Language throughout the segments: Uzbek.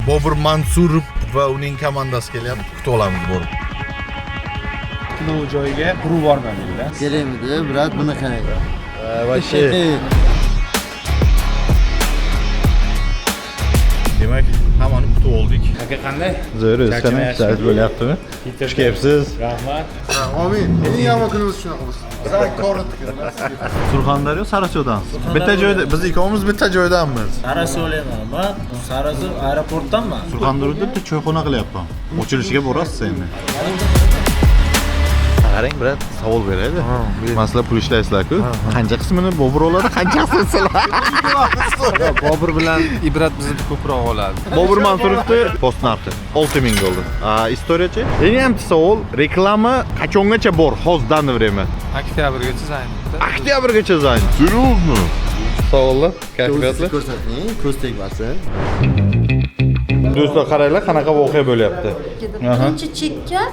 Bobur Mansurov va uning komandasi kelyapti. Kutib olamiz borib. Bu joyga quruv bormadinglar. Kerakmidi, brat, buni qarang. Вообще. Demak, hammani kutib oldik. Aka qanday? Zo'r, o'zqani ishlar bo'lyaptimi? Xush kelibsiz. Rahmat. Amin. Eng yomon kunimiz shunaqa bo'lsin. Sizlar ko'rdik. Surxondaryo, Sariosiyodan. Bitta joyda, biz ikkovimiz bitta joydanmiz. Sariosiyodan, men Sarosiyo aeroportdanman. Surxondaryoda bitta choyxona qilyapman. Ochilishiga borasiz endi. Qarang, brat, savol beraydi. Masalan, pul ishlaysizlar-ku. Qancha qismini Bobur oladi, qancha qismini sizlar? Bobur bilan Ibrat bizni ko'proq oladi. Bobur Mansurovni post narxi 6000 dollar. Istoriyachi? Yana ham savol, reklama qachongacha bor? Hozirdan время. Oktyabrgacha zayn. Oktyabrgacha zayn. Seriyozmi? Savollar, kayfiyatlar. Ko'rsating, ko'z tegmasin. Do'stlar, qaranglar, qanaqa voqea bo'lyapti. Birinchi chekka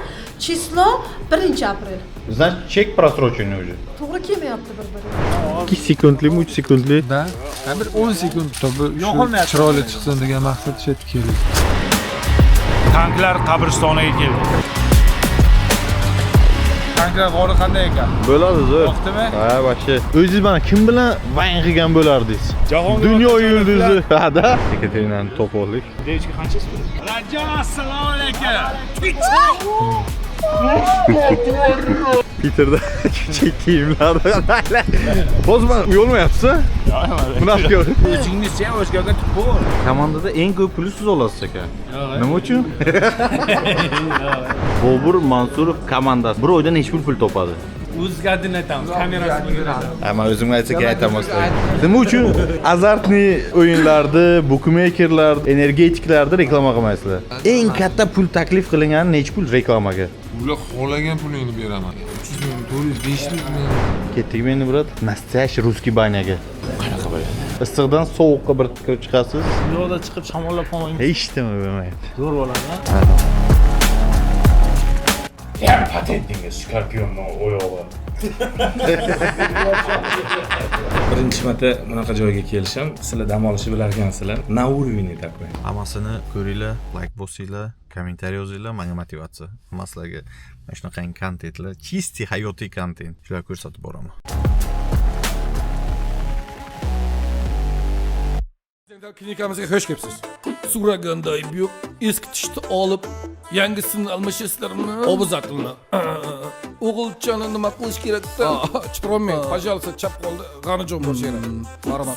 chislo 1-aprel. Bizdan chek просроченный уже. To'g'ri kelmayapti bir-biriga. 2 sekundlimi, 3 sekundli? Da, bir 10 sekund bu chiroyli chiqsin degan maqsad chet keldi. Tanklar qabristoniga keldi. Tanklar g'ori qanday ekan? Bo'ladi, zo'r. Vaqtimi? Ha, вообще. O'zingiz mana kim bilan vang qilgan bo'lardingiz? Jahongir Dunyo Otajonov yulduzi. bilan. Ha-da. Ekaterinani topib oldik. Devchika qanchasi pul? Rajon, assalomu alaykum. Peterda kichik kiyimlar. Bozman, uyolmayapsiz-a? Bunaqa ko'r. O'zingizcha o'zgaga tutib. Komandada eng ko'p pulni siz olasiz ekan. Nima uchun? Bobur Mansurov komandasi bir oyda nechta pul topadi? O'zgadini aytamiz, kamerasini ko'radi. Ama o'zimga aytsak aytamiz. Nima uchun azartniy o'yinlarda, bukmeykerlarda, energetiklarda reklama qilmaysizlar? Eng katta pul taklif qilingan necha pul reklamaga? Ular xohlagan pulingni beraman. 300 ming, 400, 500 ming. Ketdik endi brat. Nastoящий русский banyaga. Qanaqa bo'ladi? Issiqdan sovuqqa bir kirib chiqasiz. Yo'lda chiqib shamollab qolmaymiz. Hech nima bo'lmaydi. Zo'r bo'ladi. Ham patentingiz skorpionni oyog'i. Birinchi marta bunaqa joyga kelishim, sizlar dam olishni bilar ekansizlar. Na уровень такой. Hammasini ko'ringlar, like bosinglar, kommentariy yozinglar, menga motivatsiya. Hammalarga mana shunaqa kontentlar, чистый hayotiy kontent shular ko'rsatib boraman. Klinikamizga xush kelibsiz. So'raganday yo'q, eski tishni olib, yangisini almashasizlarmi? Obazatini. O'g'ilchani nima qilish kerak-da? Chiqarolmang, пожалуйста, chap qoldi. G'anijon bor she'ra.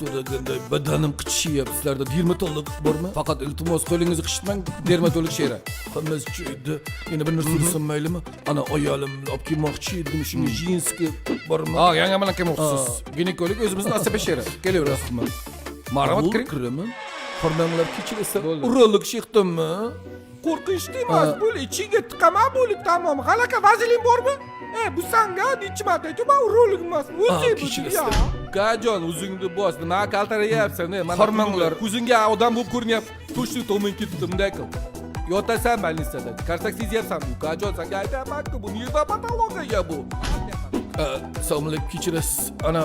So'raganday badanim qichishyapti. Sizlarda dermatolog bormi? Faqat iltimos qo'lingizni qishitmang, dermatolog she'ra. Hammasi joyida. Yana bir narsa desam maylimi? Ana ayolimni olib kelmoqchi edim, shunga jinski bormi? Ha, yangi bilan kelmoqchisiz. Ginekolog o'zimizning asaba she'ra. Kelaverasizmi? Marhamat kiring. Qormanglar kechirsa, urolog shexdimmi? Qo'rqinchli emas, bo'l ichiga tiqaman bo'lib tamom. G'alaka vazelin bormi? Bu sanga necha marta aytdim, men urolog emasman. O'zing kechirsan. Gajon, o'zingni bos, nima qaltarayapsan? Mana qormanglar, ko'zingga odam bo'lib ko'rinyapti. To'shni to'min ketdi, bunday qil. Yotasan больницада. Qarsak sezyapsan. Gajon, senga aytaman-ku, bu nevropatologiya bu. Assalomu alaykum, kechirasiz. Ana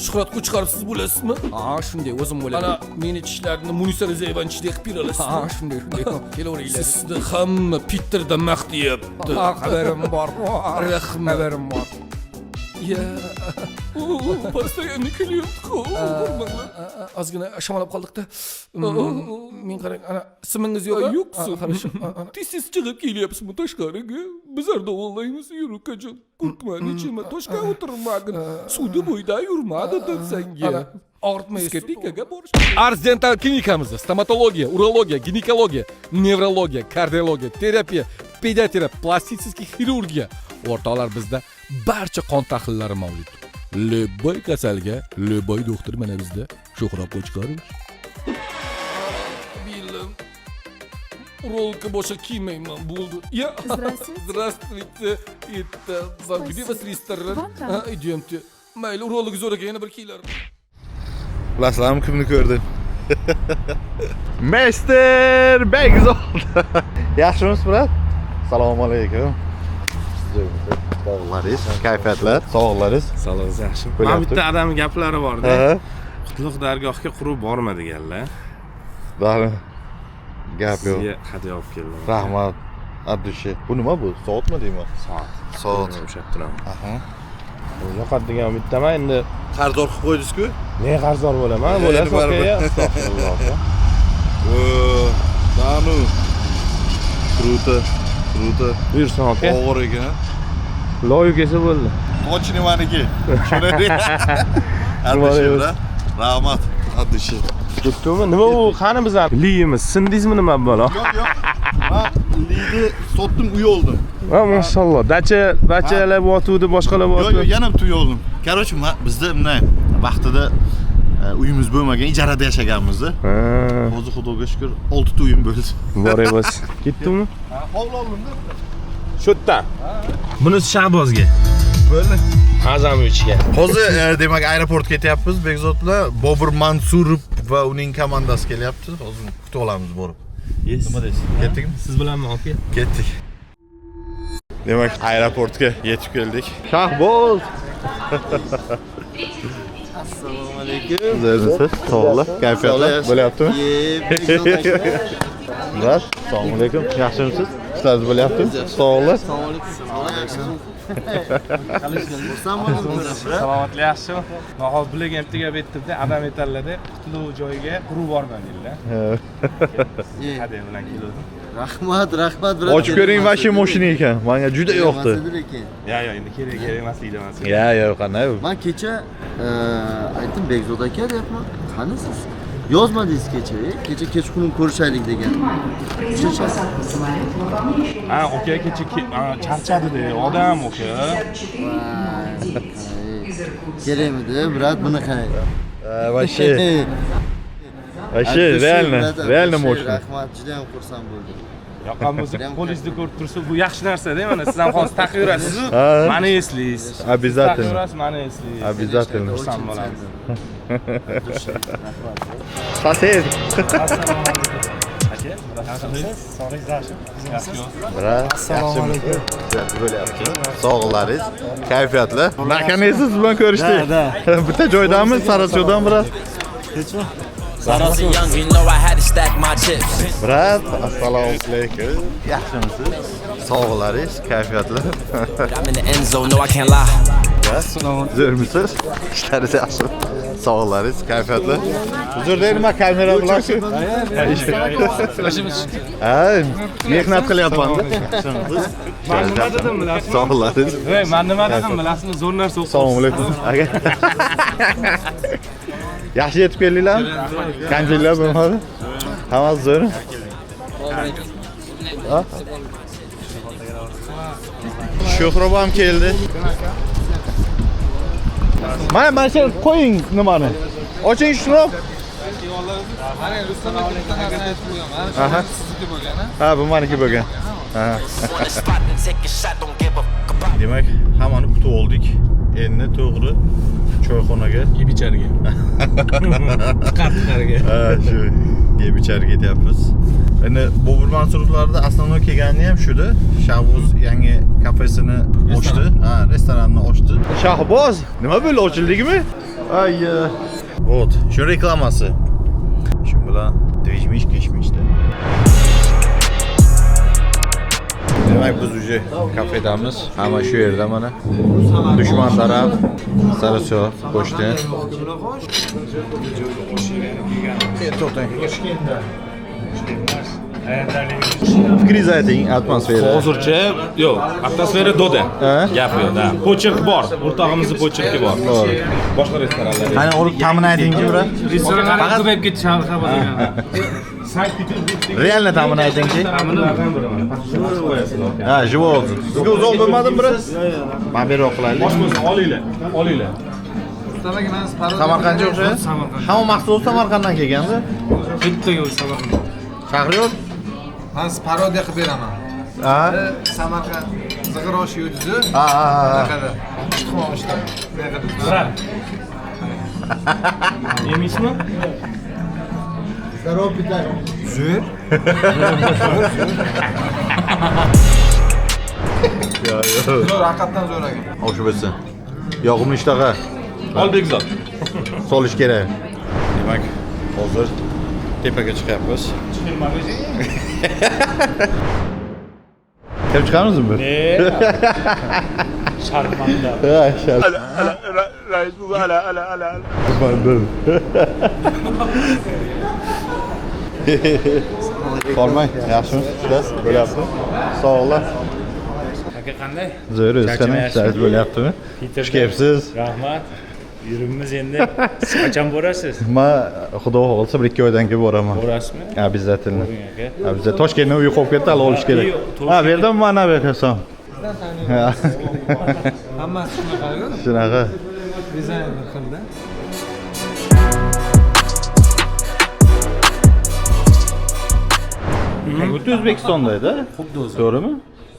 Shuhrat Qo'chqarovsiz bo'lasizmi? Ha, shunday, o'zim bo'laman. Ana meni tishlarni Munisa Rizayevanichidek qilib berasiz. Ha, shunday. Kelaveringlar. Sizni hamma Peterdan maqtayapti. Ha, xabarim bor. Rahmat, xabarim bor. Ya. Постоянно kelyapti-ku. Ozgina shamollab qoldik-da. Men qarang, ana ismingiz yo'q? Yo'qsiz. Tez-tez chiqib kelyapsizmi tashqariga? Bizlar davolaymiz, yur ukajon. Qo'rqma, nechima toshga o'tirmagin. Suvni bo'yda yurmadi deb senga. Og'ritmaysiz. Diskotekaga borish. Ars Dental klinikamizda stomatologiya, urologiya, ginekologiya, nevrologiya, kardiologiya, terapiya, pediatriya, plastik xirurgiya o'rtoqlar bizda barcha qon tahlillari mavjud. Любой kasalga любой doktor mana bizda. Shuhrat Qo'chqarov. Bilim. Уролка boshqa kiymayman, bo'ldi. Ya. Здравствуйте. Это где вас ресторан? Идемте. Mayli, urolog zo'r ekan, yana bir kiylar. Bilasizlarmi kimni ko'rdim? Mester Begzod. Yaxshimisiz, brat? Assalomu alaykum. Sog'laringiz, kayfiyatlar, sog'laringiz. Sog'lig'ingiz yaxshi. Mana bitta odam gaplari bor-da. Qutlug' dargohga qurib borma deganlar. Bari. Gap yo'q. Sizga hadya olib keldim. Rahmat. Abdushi. Bu nima bu? Soatmi deymi? Soat. O'sha turam. Aha. Yo'qotgan bittaman endi Qarzdor qilib qo'ydingiz-ku? ne qarzdor bo'laman? Bo'lasiz aka. Astag'firulloh. Danu. Kruto. Buyursin aka. Og'ir ekan. Loyu kelsa bo'ldi. Точно maniki. Shuni. Abdushi, rahmat. Abdushi. Ketdimi? Nima u? Qani bizlar liyimiz? Sindingizmi nima bola? Yo'q. Ha, liyni sotdim, uy oldim. Ha, maşallah. Dachalar bo'tuvdi, boshqalar Yo'q, bo'tuvdi. yana to'y oldim. Короче, bizda bunday vaqtida uyimiz bo'lmagan, ijarada yashaganmiz-da. Ha, Hozir Xudoga shukr 6 ta uyim bo'ldi. boryapsiz. Ketdimi? Hovli oldim-da. Shu yerdan. Bunisi Shahbozga. Bo'ldi. Azamovichga. Hozir demak aeroportga ketyapmiz Bekzod bilan. Bobur Mansurov va uning komandasi kelyapti. Hozir kutib olamiz borib. Nima deysiz? Ketdikmi? Siz bilanmi aka? Ketdik. Demak, aeroportga yetib keldik. Shahboz. Assalomu alaykum. Sizlar sog'lar, kayfiyatlar bo'lyaptimi? Murat, assalomu alaykum. Yaxshimisiz? Ishlaringiz bo'lyaptimi? Sog'lar. Salomatlik yaxshimi? Nahol bilagan tegab aytibdi, adam yetarlarda qutuluv joyiga qurib borgan dedilar. Hadya bilan keldim. Rahmat, brat. Ochib ko'ring, vashi mashina ekan. Menga juda yoqdi. Ya, endi kerak emas deyman. Yo'q, qanday bu? Men kecha aytdim Bekzod aka deyapman. Qani siz? Yozmadingiz kecha. Kecha kechqurun ko'rishaylik degan. Ha, aka kecha charchadi-da, odam aka. Kerakmidi, brat, buni qarang. Vashi. Vashi, реально mashina. Rahmat, juda ham xursand bo'ldim. Yoqqanmiz, qo'lingizda ko'rib tursa, bu yaxshi narsa-da, mana siz ham hozir taqib yurasiz. Mani eslaysiz. Обязательно. Taqib yurasiz, mani eslaysiz. Обязательно. Xursand bo'lamiz. Spasibo. Assalomu alaykum. Sog'laringiz, kayfiyatlar. Nakanesiz bilan ko'rishdik. Bitta joydamiz, Sarasyovdan biroz. Brat, assalomu alaykum. Yaxshimisiz? Sog'laringiz, kayfiyatlar. Zo'rmisiz? Ishlaringiz yaxshi. Sog'laringiz, kayfiyatlar. Uzr deyman, kamera bilan. Ha, mehnat qilyapman. Yaxshimisiz? Men nima dedim bilasizmi? Sog'laringiz. Voy, men nima dedim bilasizmi? Zo'r narsa o'qib. Assalomu alaykum. Aka. Yaxshi yetib keldinglarmi? Qanchanglar bo'lmadi? Hammasi zo'r. Sho'xrob ham keldi. Mana shu qo'ying nimani. Oching shuni. Aha. Ha, bu meniki bo'lgan. Demak, hammani kutib oldik. Endi to'g'ri choyxonaga, Yebicharga. Qartlarga. ha, shu yebicharga ketyapmiz. Endi Bobur Mansurovlarda asosiy kelgani ham shuda. Shahboz yangi kafesini ochdi. Ha, restoranni ochdi. Shahboz, nima bo'ldi, ochildingmi? Ay. Вот, shu reklamasi. Shu bilan движмиш kechmishdi. Demak, biz uje kafedamiz. Hamma shu yerda mana. Dushman taraf Sarasyov qo'shdi. To'xtang. Fikringizni ayting, atmosfera. Hozircha yo'q, atmosfera doda. Gap yo'q, da. Pochirk bor, o'rtog'imizning pochirki bor. To'g'ri. Boshqa restoranlar. Qani olib ta'min aytingchi, bura. Restoranlar ko'payib ketdi xabar degan. Realni ta'min aytingchi. Ta'minlardan biri mana. Shuni qo'yasizlar. Ha, живот. Sizga uzoq bo'lmadimi, bura? Men beroq qilaylik. Bosh bo'lsa olinglar. Samarqandga o'xshaydi. Hamma maxsus Samarqanddan kelganda. Bittaga Samarqand. Shahriyot. Men parodiya qilib beraman. Ha? Samarqand Zig'irosh yulduzi. Ha. Qada. Chiqmoqda. Yemismi? Zarov bitar. Zo'r. Zo'r, haqiqatan zo'r ekan. Oshib o'tsin. Yoqimli ishtaha. Ol Bekzod. Solish kerak. Demak, hozir tepaga chiqyapmiz. Kelib chiqamizmi? Sharmanda. Ha, shart. Bandın. Qormang, yaxshimi? Sizlar bo'lyapti. Sog'lar. Aka qanday? Zo'r, qani? Siz bo'lyaptimi? Xush kelibsiz. Rahmat. Yuribmiz endi. Siz qachon borasiz? Men xudo xohlasa 1-2 oydan keyin boraman. Borasizmi? Обязательно. Aka. Bizda Toshkentda uy qolib ketdi, hali olish kerak. Ha, berdim mana bu kasam. Hammasi shunaqa-ku. Shunaqa. Dizayn qildi. Bu O'zbekistonda edi. Xuddi o'zi. To'g'rimi?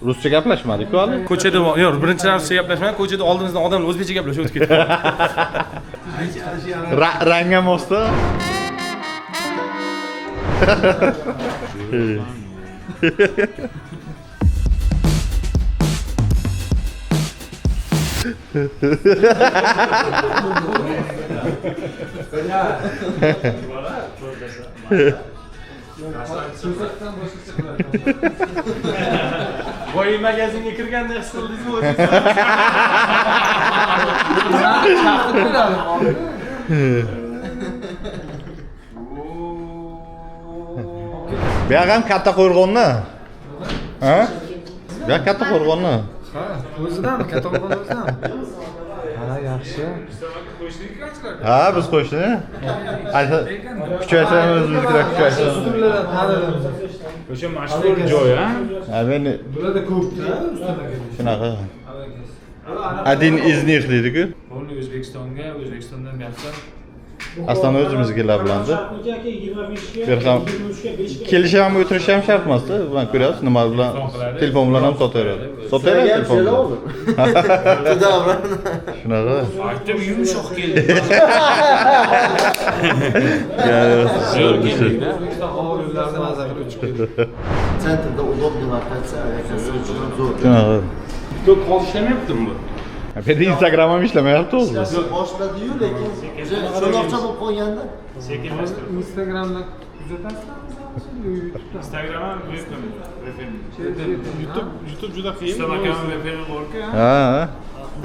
Ruscha gaplashmadik-ku hali. Ko'chada yo'q, birinchi ruscha gaplashmagan, ko'chada oldimizdan odamlar o'zbekcha gaplashib o'tib ketdi. Rangga mosda. Voy magazinga kirganda his qildingizmi o'zingiz? Bu yoq ham katta qo'rg'onni. Ha? Bu yoq katta qo'rg'onni. Ha, o'zidanmi? Katalogdan o'zidanmi? Ha, yaxshi. Ha, biz qo'shni. Kuchaytiramiz o'zimizga kuchaytiramiz. Ulardan tanidim. O'sha mashhur joy, ha? Ha, men Bularda ko'p-da, ustalarga. shunaqa. Один из них deydi-ku. Bo'ldi O'zbekistonga, O'zbekistondan buyapsan. Aslan o'zimizgilar bilandi. Bir ham kelish ham o'tirish ham shart emasda. Buni ko'ryapsiz, nima bilan telefon bilan ham sotaveradi. Sotaveradi telefon bilan. Shunaqa. Aytdim yumshoq keldi. Zo'r O'zbekiston havo yo'llarini mazza qilib uchib keldi. Sentrda удобный lokatsiya, ayakasi uchun ham zo'r. Shunaqa. Ko'p qol ishlamayaptimi bu? Bu yerda Instagram ham ishlamayapti o'zi. Boshladi-yu, lekin sho'rnoqcha bo'lib qolganda. Instagramda kuzatasizmi? Instagram ham buyurdim. YouTube juda qiyin. Mustafa akam VPN borku. Ha.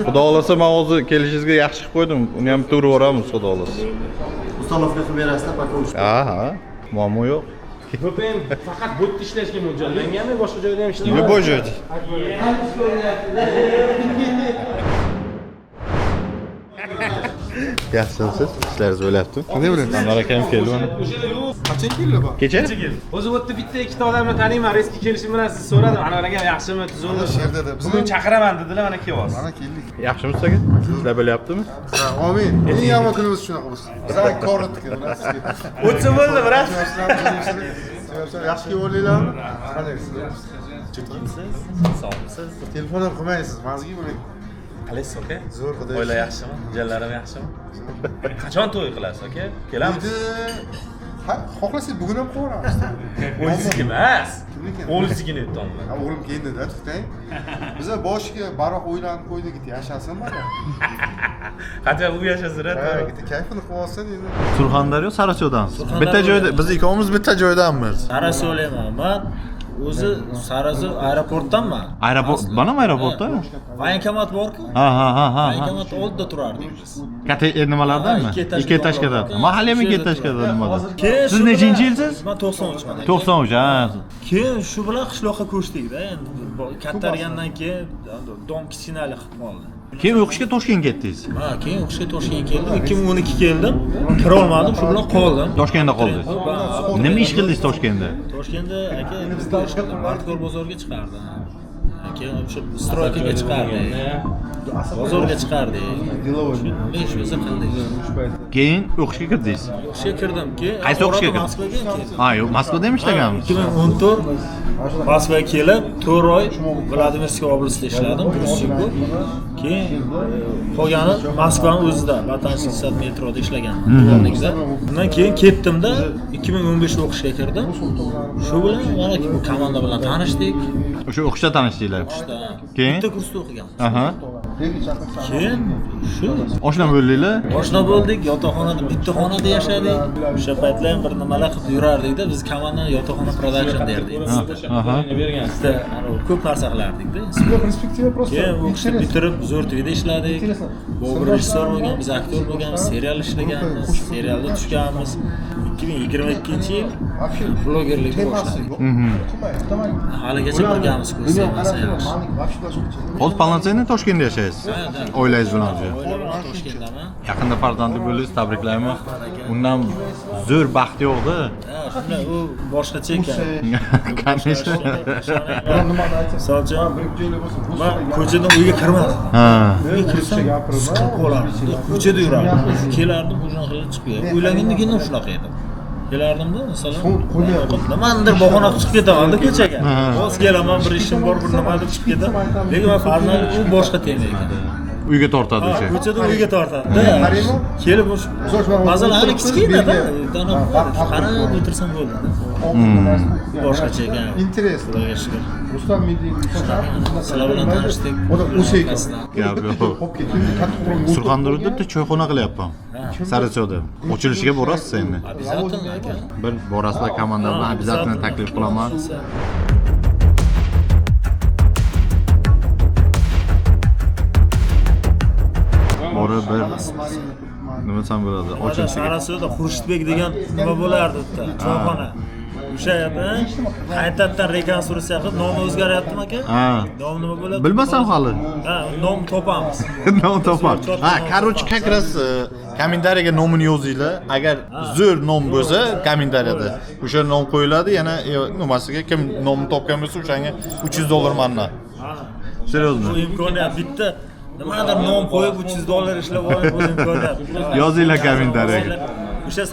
Xudo xolasa men hozir kelishingizga yaxshi qilib qo'ydim. Uni ham to'g'ri boramiz, xudo xolasa. Ustolovka qilib berasizlar, poka Ha. Muammo yo'q. VPN faqat bu yerda ishlashga mo'ljallanganmi, boshqa joyda ham ishlaydi? Любой joyda. Yaxshimisiz? Ishlaringiz bo'lyapti? Qanday bo'lyapti? Anvar akam keldi mana. Qachon keldi bu? Kecha? O'zi bu yerda bitta ikkita odamni taniyman, reski kelishim bilan siz so'radim. Anvar akam yaxshimi, tuzukmi? Bugun chaqiraman dedilar, mana kelyapsiz. Mana keldik. Yaxshimisiz aka? Ishlar bo'lyaptimi? Amin. Eng yomon kunimiz shunaqa bo'lsin. Bizlar ko'rdik. O'tsa bo'ldi, biroz. Yaxshi kelib o'ylaylarmi? Qandaysizlar? Sog'misiz? Telefon ham qilmaysiz, mazgi bo'ling. Qalaysiz aka? Zo'r xudo. Oila yaxshimi? Jiyanlarim yaxshimi? Qachon to'y qilasiz aka? Kelamiz. Ha, xohlasangiz bugun ham qo'yamiz. O'zingizniki emas. Kimniki? O'g'liznikini aytdimmi? O'g'lim keldi-da, to'xtang. Bizlar boshiga baroq o'ylanib qo'ydik, yashasin mana. Qachon u yashasiradi? Ha, bitta kayfini qilib olsin endi. Surxondaryo, Sariosiyodansiz. Bitta joyda, biz ikkovimiz bitta joydanmiz. Saraso'layman. Men o'zi Saraso aeroportdanman. Aeroport, manam aeroportda? Voyenkomat bor-ku. Ha. Voyenkomat oldida turardik biz. Katta nimalardami? Ikki etажкада. Mahalla ham ikki etажкада nimada? Siz nechinchi yilsiz? Men 93man. 93, ha. Keyin shu bilan qishloqqa ko'chdik-da. Endi kattargandan keyin dom kichkinalik qilib qoldi. Keyin o'qishga Toshkentga ketdingiz. Ha, keyin o'qishga Toshkentga keldim. 2012 keldim. Kira olmadim, shu bilan qoldim. Toshkentda qoldingiz. Nima ish qildingiz Toshkentda? Toshkentda aka Bartkor bozorga chiqardi. Aka o'sha stroykaga chiqardi. Bozorga chiqardi. Ish o'zi qanday? Keyin o'qishga kirdingiz. O'qishga kirdimki, Qaysi o'qishga kirdingiz? Moskvaga keldim. Ha, yo'q, Moskvada ham ishlaganmiz. 2014 Moskvaga kelib, 4 oy Vladimirskiy oblastida ishladim, Gruzinko. Keyin qolgani Moskvaning o'zida, Batanskiy sad metroda ishlagan. Negizda. Undan keyin ketdimda 2015 o'qishga kirdim. Shu bilan mana bu komanda bilan tanishdik. O'sha o'qishda tanishdinglar. Keyin? Bitta kursda o'qiganmiz. Aha. Keyin Shu Oshna bo'ldinglar? oshna bo'ldik, yotoqxonada bitta xonada yashadik. O'sha paytlar ham bir nimalar qilib yurardik-da, biz komandani yotoqxona production derdik. Aha. Bizda ko'p narsa qilardik-da. Keyin o'qishni bitirib Zo'rtuvda ishladik. Bobur rejissor bo'lgan, biz aktyor bo'lganmiz, serial ishlaganmiz, serialda tushganmiz. 2022-yil blogerlikka boshladik. Haligacha birgamiz ko'rsak yaxshi. Hozir Palanchayni Toshkentda yashaysiz. Oilangiz bilan o'zi. Oila bilan Toshkentdaman. Yaqinda farzandli bo'ldingiz, tabriklayman. Undan zo'r baxt yo'q-da. Shunda u boshqacha ekan. Конечно. Misol man ko'chadan uyga kirmadim. Ha. Uyga kirsam siqib qolardim. Ko'chada yurardim. Kelardim, o'shan qilib chiqib keldim. Uylangandan keyin shunaqa edim. Kelardimda, masalan, nimadir bahona qilib chiqib ketaman-da ko'chaga. Hozir kelaman, bir ishim bor, bir nima deb chiqib ketaman. Lekin men farzand u boshqa tema ekan. Uyga tortadi o'sha. Ko'chadan uyga tortadi. Kelib masalan hali kichkina-da, qarab o'tirsam bo'ldi. Boshqacha ekan. Interesno. Sizlar bilan tanishdik. Gap yo'q. Surxondaryoda choyxona qilyapman. Sarisoda. Ochilishiga borasiz endi. Обязательно aka. Bir borasizlar komanda bilan обязательно taklif qilaman. Borib bir nima desam bo'ladi? Ochilishiga. Sarisoda Xurshidbek degan nima bo'lardi bitta choyxona. O'sha yerda qaytadan rekonstruksiya qilib nomi o'zgaryaptimi aka? Ha. Nom nima bo'ladi? Bilmasam hali. Ha, nom topamiz. Nom topar. Ha, короче, как раз kommentariyaga nomini yozinglar. Agar zo'r nom bo'lsa, kommentariyada o'sha nom qo'yiladi, yana nimasiga kim nomni topgan bo'lsa, o'shanga $300 mandan. Seriozmi? Bu imkoniyat bitta nimadir nom qo'yib $300 ishlab olib bu imkoniyat. Yozinglar kommentariyaga. O'sha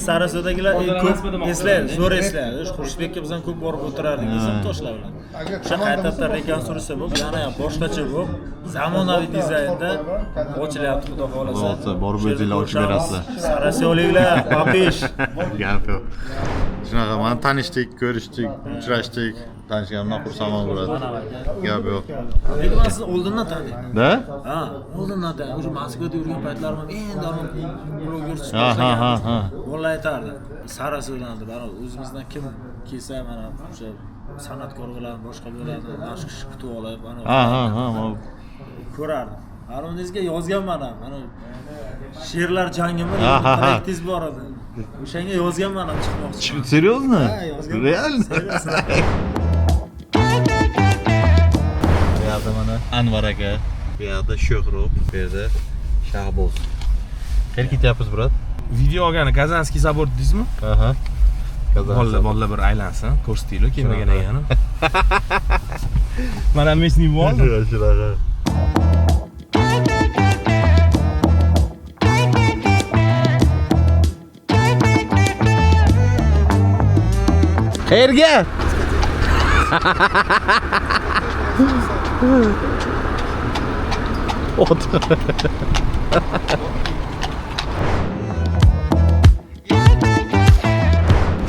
Sarasodagilar ko'p eslaydi, zo'r eslaydi. O'sha Xurshidbekka biz ham ko'p borib o'tirardik, desam toshlar bilan. O'sha qaytadan rekonstruksiya bo'lib, yana ham boshqacha bo'lib, zamonaviy dizaynda ochilyapti, xudo xolasa. Bo'lsa, borib o'zinglar ochib berasizlar. Sarasoliklar, papish. Gap yo'q. Shunaqa, mana tanishdik, ko'rishdik, uchrashdik. Tanishganimdan xursandman bo'ladi. Gap yo'q. Lekin men sizni oldindan taniyman. Da? Ha, oldindan taniyman. O'sha Moskvada yurgan paytlarim endi bloger Ha. Bolalar aytardi. Sarasodan deb, o'zimizdan kim kelsa mana o'sha san'atkor bilan boshqa bo'ladi, boshqa kishi kutib olib, Ha. ko'rardim. Haroningizga yozganman ham. Mana she'rlar jangimi traktiz bor edi. O'shanga yozganman ham chiqmoqchi. Серьезно? yozganman. Реально? Bu yerda mana Anvar aka, bu yerda Sho'xrob, bu yerda Shahboz. Qayerga ketyapmiz, brat? Video olgani Kazanskiy zavod deysizmi? Aha. Bolalar bir aylansin, ko'rsatinglar kelmagan eganim. Mana men seni oldim. Shunaqa. Qayerga?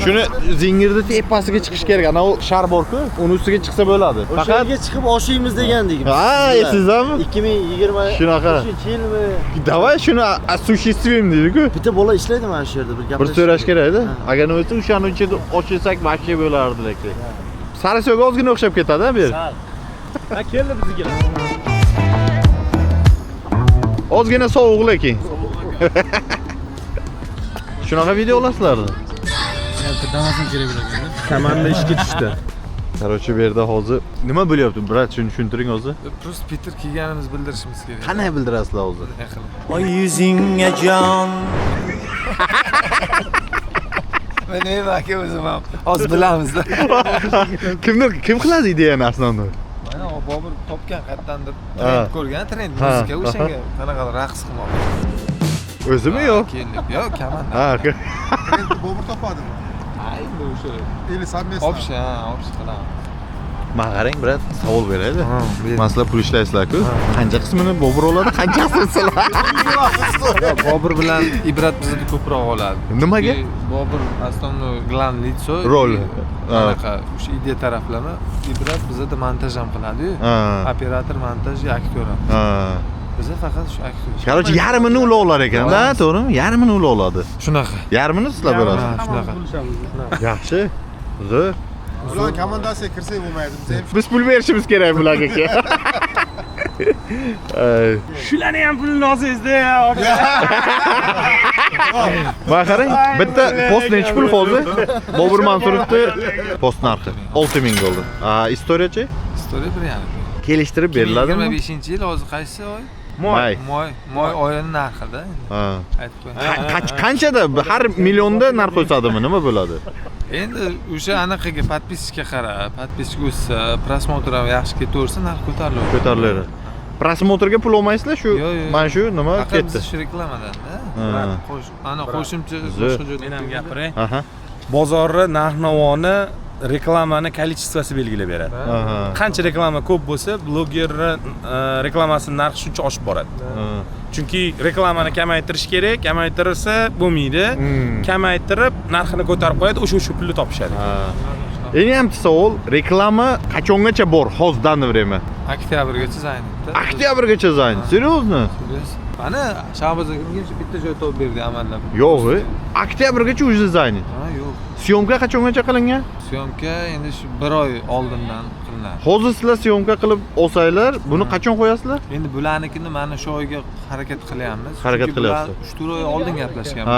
Shuni zingirni tepasiga chiqish kerak. Ana u shar bor-ku, uni ustiga chiqsa bo'ladi. O'sha yerga chiqib oshaymiz degandik. Ha, esingizmi? 2020 Shunaqa. yilmi? Davay shuni осуществим deydi-ku. Bitta bola ishlaydi mana shu yerda, bir Bir gaplashib. so'rash kerak-da. Agar nima bo'lsa, o'shani ichida ochilsak, vaqti bo'lardi lekin. Sarisoga ozgina o'xshab ketadi-a bu yer. Ha, keldi bizga. Ozgina sovuq lekin. Shunaqa video olasizlardi. Komanda ishga tushdi. Короче, bu yerda hozir nima bo'lyapti? Brat, shuni tushuntiring hozir. Просто Peter kelganimizni bildirishimiz kerak. Qanday bildirasizlar hozir? Oy yuzingga jon. Men nima aka o'zim ham hozir bilamizda. Kim qiladi ideyani aslida? Mana Bobur topgan qayerdandir trend ko'rgan, trend muzika o'shanga qanaqadir raqs qilmoqchi. O'zimi yo'q? Yo'q, komanda. Ha, Bobur topadimi? Ay, bu o'sha. Или совместно. Общий qilamiz. Men qarang, brat, savol beradi. Masalan, pul ishlaysizlar-ku. Qancha qismini Bobur oladi, qanchasini sizlar? Bobur bilan Ibrat bizda ko'proq oladi. Nimaga? Bobur основной главный лицо. Rol. Anaqa o'sha idea taraflama. Ibrat bizda montaj ham qiladi-yu. Operator, montaj, aktyor ham. Biza faqat shu aksiya. Короче, yarmini ular olar ekan-da, to'g'rimi? Yarmini ular oladi. Shunaqa. Yarmini sizlar berasiz. Shunaqa. Yaxshi. Zo'r. Ular komandasiga kirsak bo'lmaydi. Biz ham Biz pul berishimiz kerak bularga aka. Shularni ham pulini olsangiz-da. Mana qarang, bitta post necha pul hozir? Bobur Mansurovni post narxi 6000 dollar. Istoriyachi? Istoriya 1,5. Kelishtirib beriladimi? 25-yil hozir qaysi oy? May. Moy oyini narxida. Ha. Aytib qo'ying. Qanchada har millionda narx o'sadimi? Nima bo'ladi? Endi o'sha anaqaga подпискаga qarab, подписка o'ssa, просмотр ham yaxshi ketaversa, narx ko'tariladi. Ko'tariladi. Prosmotrga pul olmaysizlar shu? Mana shu nima ketdi? Shu reklamadan-da. Ana qo'shimcha Zo'r. boshqa Men ham gapiray. Aha. Bozorni narx-navoni reklamani kolичествоsi belgilab beradi. Qancha reklama ko'p bo'lsa, blogerni reklamasining narxi shuncha oshib boradi. Chunki reklamani kamaytirish kerak, kamaytirsa bo'lmaydi. Kamaytirib narxini ko'tarib qo'yadi, o'sha pulni topishadi. Endi ham savol, reklama qachongacha bor? Hozirdan время. Oktyabrgacha zaynibdi. Oktyabrgacha zayn. Серьезно? Mana Shahboz akamga bitta joy topib berdi amallab. Yo'q, oktyabrgacha уже zayn. Ha, yo'q. Syomka qachongacha qilingan? Syomka endi shu 1 oy oldindan qilinadi. Hozir sizlar syomka qilib olsanglar, buni qachon qo'yasizlar? Endi bularnikini mana shu oyga harakat qilyapmiz. Harakat qilyapsiz. 3-4 oy oldin gaplashganmiz.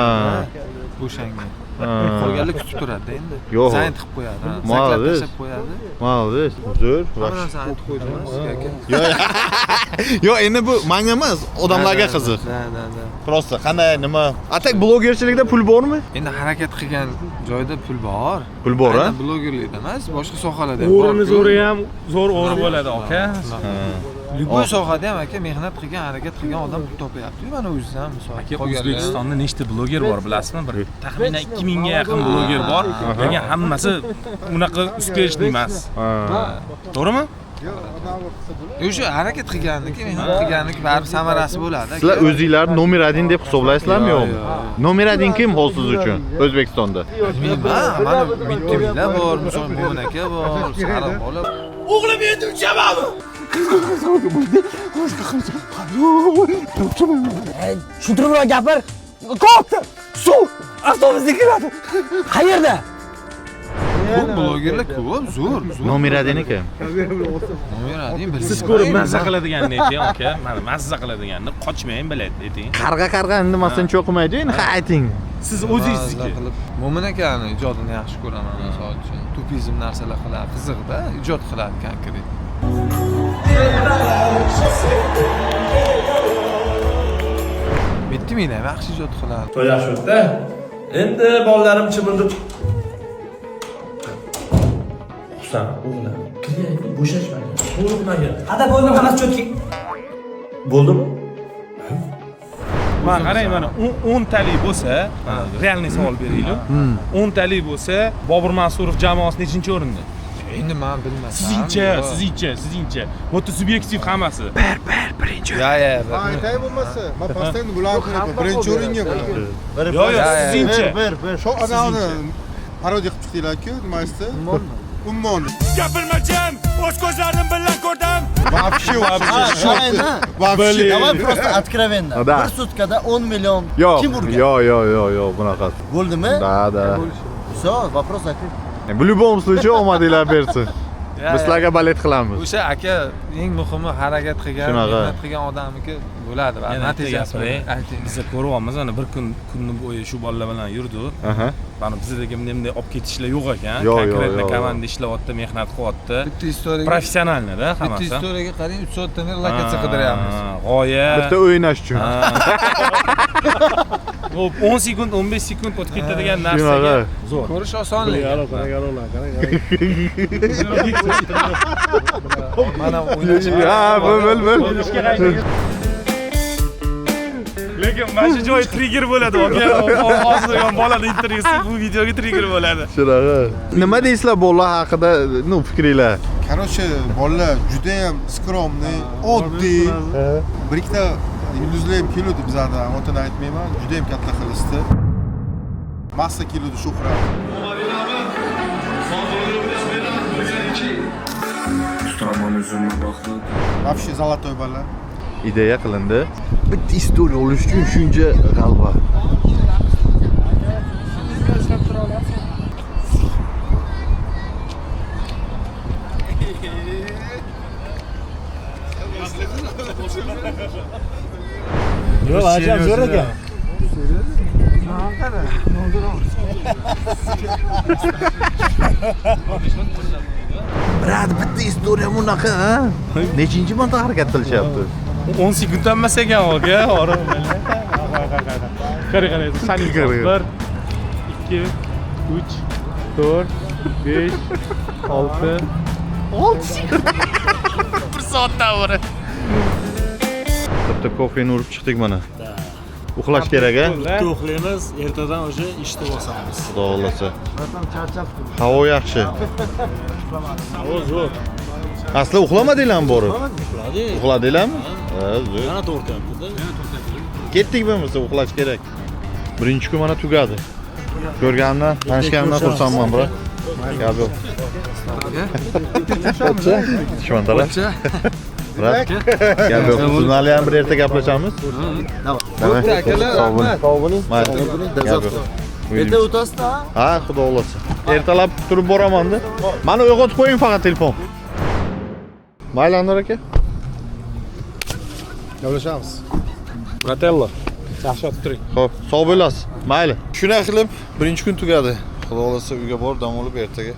O'shanga. Qolganlar kutib turadi endi. Yo'q. Zayn qilib qo'yadi. Молодец. Zaklab tashlab qo'yadi. Молодец. Zo'r. Hamma narsani aytib qo'ydim sizga aka. Yo'q, endi bu menga emas, odamlarga qiziq. Da. Просто qanday nima? Atak blogerchilikda pul bormi? Endi harakat qilgan joyda pul bor. Pul bor, ha? Blogerlikda emas, boshqa sohalarda ham bor. O'g'rini zo'ri ham zo'r o'g'ri bo'ladi, aka. Любой sohada ham aka mehnat qilgan, harakat qilgan odam pul topyapti. Mana o'zingiz ham misol. Aka, O'zbekistonda nechta bloger bor bilasizmi? Bir taxminan 2000 ga yaqin bloger bor. Lekin hammasi unaqa uspешный emas. To'g'rimi? O'sha harakat qilganniki, mehnat qilganniki baribir samarasi bo'ladi. Sizlar o'zingizlarni nomer 1 deb hisoblaysizlarmi yo'qmi? Nomer 1 kim hozir siz uchun O'zbekistonda? Mana Mittimlar bor, misol Mo'min aka bor, Sariq bola. O'g'lim endi uchamanmi? Tushuntirib gapir. Qo'ydi. Suv avtobusga kiradi. Qayerda? Ko'p blogerlar ko'p, zo'r. Nomer 1 kim? Nomer 1 bilasiz. Siz ko'rib mazza qiladiganini ayting, aka. Mana mazza qiladiganini qochmang biladi, ayting. Qarg'a nimasini cho'qimaydi, endi ayting. Siz o'zingizga. Mo'min akani ijodini yaxshi ko'raman, misol uchun. Tupizm narsalar qiladi, qiziqda, ijod qiladi konkret. Bitti miydi? Yaxshi ijod qiladi. To'y yaxshi o'tdi. Endi bolalarim chimildi. Husan, o'g'lim. Kiryapti, bo'shashmang. Bo'lmagan. Hada bo'ldi, hammasi cho'tki. Bo'ldimi? Mana qarang, mana 10 talik bo'lsa, realniy savol beraylik. 10 talik bo'lsa, Bobur Mansurov jamoasi nechinchi o'rinda? Endi men bilmasam. Sizningcha. Bo'ta subyektiv hammasi. Birinchi. Ya. aytay bo'lmasa, men postayn bularni qilaman. Birinchi o'ringa bo'laman. Yo'q, sizningcha. Shu anavni parodiya qilib chiqdinglar-ku, nima aytdi? Ummon. Gapirmachim, o'z ko'zlarim bilan ko'rdim. Вообще. Вообще. Давай просто откровенно. Да. Bir sutkada 10 million kim urgan? Yo'q, bunaqasi. Bo'ldimi? Da. Всё, вопрос закрыт. В любом случае omadinglar bersin. Biz sizlarga balet qilamiz. O'sha aka eng muhimi harakat qilgan, mehnat qilgan odamniki bo'ladi va natijasi ayting. Biz ko'ryapmiz, ana bir kunni bo'yi shu bolalar bilan yurdik. Mana bizdagi bunday olib ketishlar yo'q ekan. Konkretno komanda ishlayapti, mehnat qilyapti. Bitta istoriyaga Professionalda hammasi. Bitta istoriyaga qarang, 3 soatdan beri lokatsiya qidiryapmiz. G'oya. Bitta o'ynash uchun. 10 sekund, 15 sekund o'tib ketadigan narsaga zo'r. Ko'rish osonlik. Mana o'ynash. Bo'l. Lekin mana shu joy trigger bo'ladi, aka. Hozir ham bolaning intervyusi bu videoga trigger bo'ladi. Shunaqa. Nima deysizlar bolalar haqida, fikringlar? Короче, bolalar juda ham skromniy, oddiy. Bir ikkita yulduzlar ham keladi bizlardan, o'tini aytmayman, juda ham katta qilishdi. Massa keladi Shuhrat. Вообще zolotoy bola. ideya qilindi. Bitta istoriya olish uchun shuncha g'alva. Yo, ajab zo'r ekan. Brat, bitta istoriya bunaqa, ha? Nechinchi marta harakat qilishyapti? 10 sekund emas ekan aka. Qarang, sani 1 2 3 4 5 6 sekund. 1 soatdan beri. Bitta kofeni urib chiqdik mana. Uxlash kerak, ha? Bitta uxlaymiz, ertadan o'sha ishni bosamiz. Xudo xolasa. Havo yaxshi. Havo zo'r. Asli uxlamadinglarmi borib? Uxladik. Uxladinglarmi? Ha, zo'r. Yana to'xtatdi-da. Ketdik bo'lmasa uxlash kerak. Birinchi kun mana tugadi. Ko'rganimdan, tanishganimdan xursandman, bro. Gap yo'q. Qancha? Dushmandalar. Brat, gap yo'q. Siz hali ham bir erta gaplashamiz. Bo'pti akalar, rahmat. Sog' bo'ling. Mayli. Gap yo'q. Erta o'tasizda? Ha, xudo xolasa. Ertalab turib boraman-da. Mani uyg'otib qo'ying faqat telefon. Mayli Anvar aka. Gaplashamiz. Bratello. Yaxshi yotib turing. Xo'p, sog' bo'lasiz. Mayli. Shunday qilib, birinchi kun tugadi. Xudo xolasa uyga borib dam olib ertaga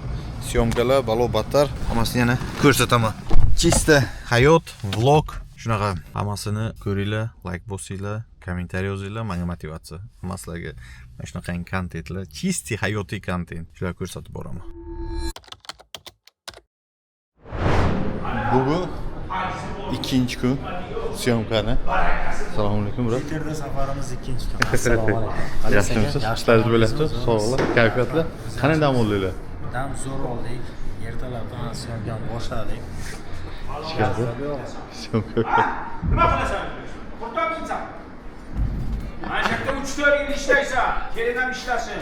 syomkalar, balo battar hammasini yana ko'rsataman. Chista hayot, vlog shunaqa hammasini ko'ringlar, like bosinglar, kommentariy yozinglar, menga motivatsiya. Hammalarga mana shunaqa kontentlar, chisti hayotiy kontent shular ko'rsatib boraman. Bugun ikkinchi kun syomkani. Assalomu alaykum, bro. Erta safarimiz ikkinchi kun. Assalomu alaykum. Yaxshimisiz? Ishlaringiz bo'lyapti? Sog'lar, kayfiyatlar. Qanday dam oldinglar? Dam zo'r oldik. Ertalabdan syomkani boshladik. Chiqadi. Syomka. Nima qilasan? Qurtobinsan. Mana shu yerda 3-4 yil ishlaysan, keling ham ishlasin.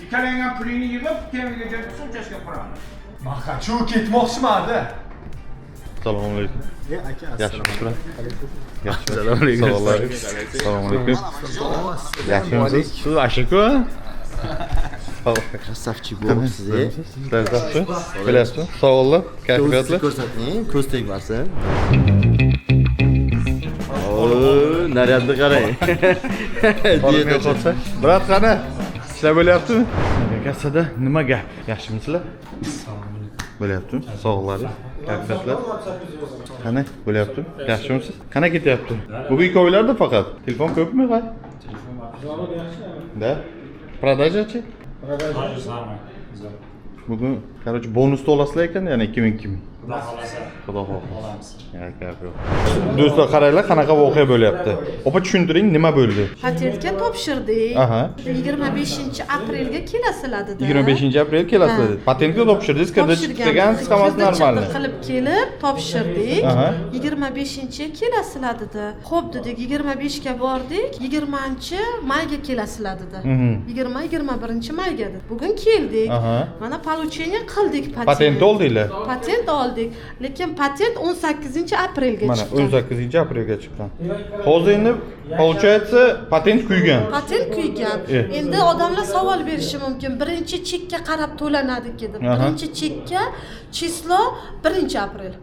Ikkalangam pulingni yig'ib, kemiga joyga so'chashga quramiz. Maxa, shu ketmoqchiman-da. Assalomu alaykum. Aka, Yaxshimisiz? Yaxshi. Assalomu alaykum. Assalomu alaykum. Yaxshimisiz? Siz Ashiko? Krasavchik bo'libsiz, Sizlar yaxshi? Bilasizmi? Sog'lar, kayfiyatlar. Ko'rsating, ko'z tegmasin. Naryadni qarang. Dieta qolsa. Brat qani? Ishlar bo'lyaptimi? Kasada nima gap? Yaxshimisizlar? Bo'lyaptimi? Sog'laringiz, kayfiyatlar. Qani bo'lyaptimi? Yaxshimisiz? Qana ketyapti? Bugun ikkovlarda faqat. Telefon ko'pmi, g'ay? Telefon yaxshi. Da? Продажа-chi? Bugun, короче, bonus olasizlar ekan, yana 2000. Xudo xohlasa. Do'stlar, qaranglar, qanaqa voqea bo'lyapti. Opa, tushuntiring, nima bo'ldi? Patentga topshirdik. Aha. 25-aprelga kelasizlar-da. 25-aprel kelasizlar. Patentga topshirdingiz, kirdi chiqsangiz, hammasi normalmi? Qilib kelib topshirdik. 25-ga kelasizlar dedi. Xo'p dedik, 25ga bordik, 20-mayga kelasizlar dedi. 20-21-mayga dedi. Bugun keldik. Mana получение qildik patent. Patent oldinglar? Patent oldik, lekin patent 18-aprelga chiqqan. Mana 18-aprelga chiqqan. Hozir endi получается patent kuygan. Patent kuygan. Endi odamlar savol berishi mumkin. Birinchi chekka qarab to'lanadi dedi. Birinchi chekka chislo 1-aprel.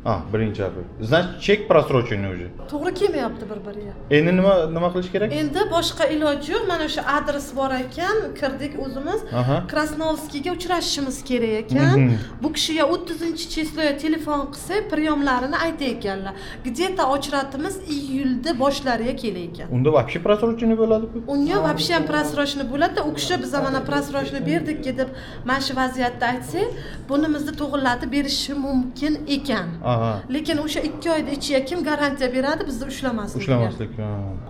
1-aprel. Значит, chek просроченный уже. To'g'ri kelmayapti bir-biriga. Endi nima qilish kerak? Endi boshqa iloji yo'q. Mana shu adres bor ekan, kirdik o'zimiz. Krasnovskiyga uchrashishimiz kerak ekan. Bu kishiga 30-chisloga telefon qilsak, priyomlarini aytay ekanlar. Где-то ochratimiz iyulda boshlariga kelar ekan. Unda вообще просроченный bo'ladi-ku? Unga вообще ham просроченный bo'ladi. U kishi biz mana просроченный berdik deb mana shu vaziyatda aytsak, bunimizni to'g'irlatib berishi mumkin ekan. Lekin o'sha 2 oyda ichiga kim garantiya beradi bizni ushlamaslikka? Ushlamaslik.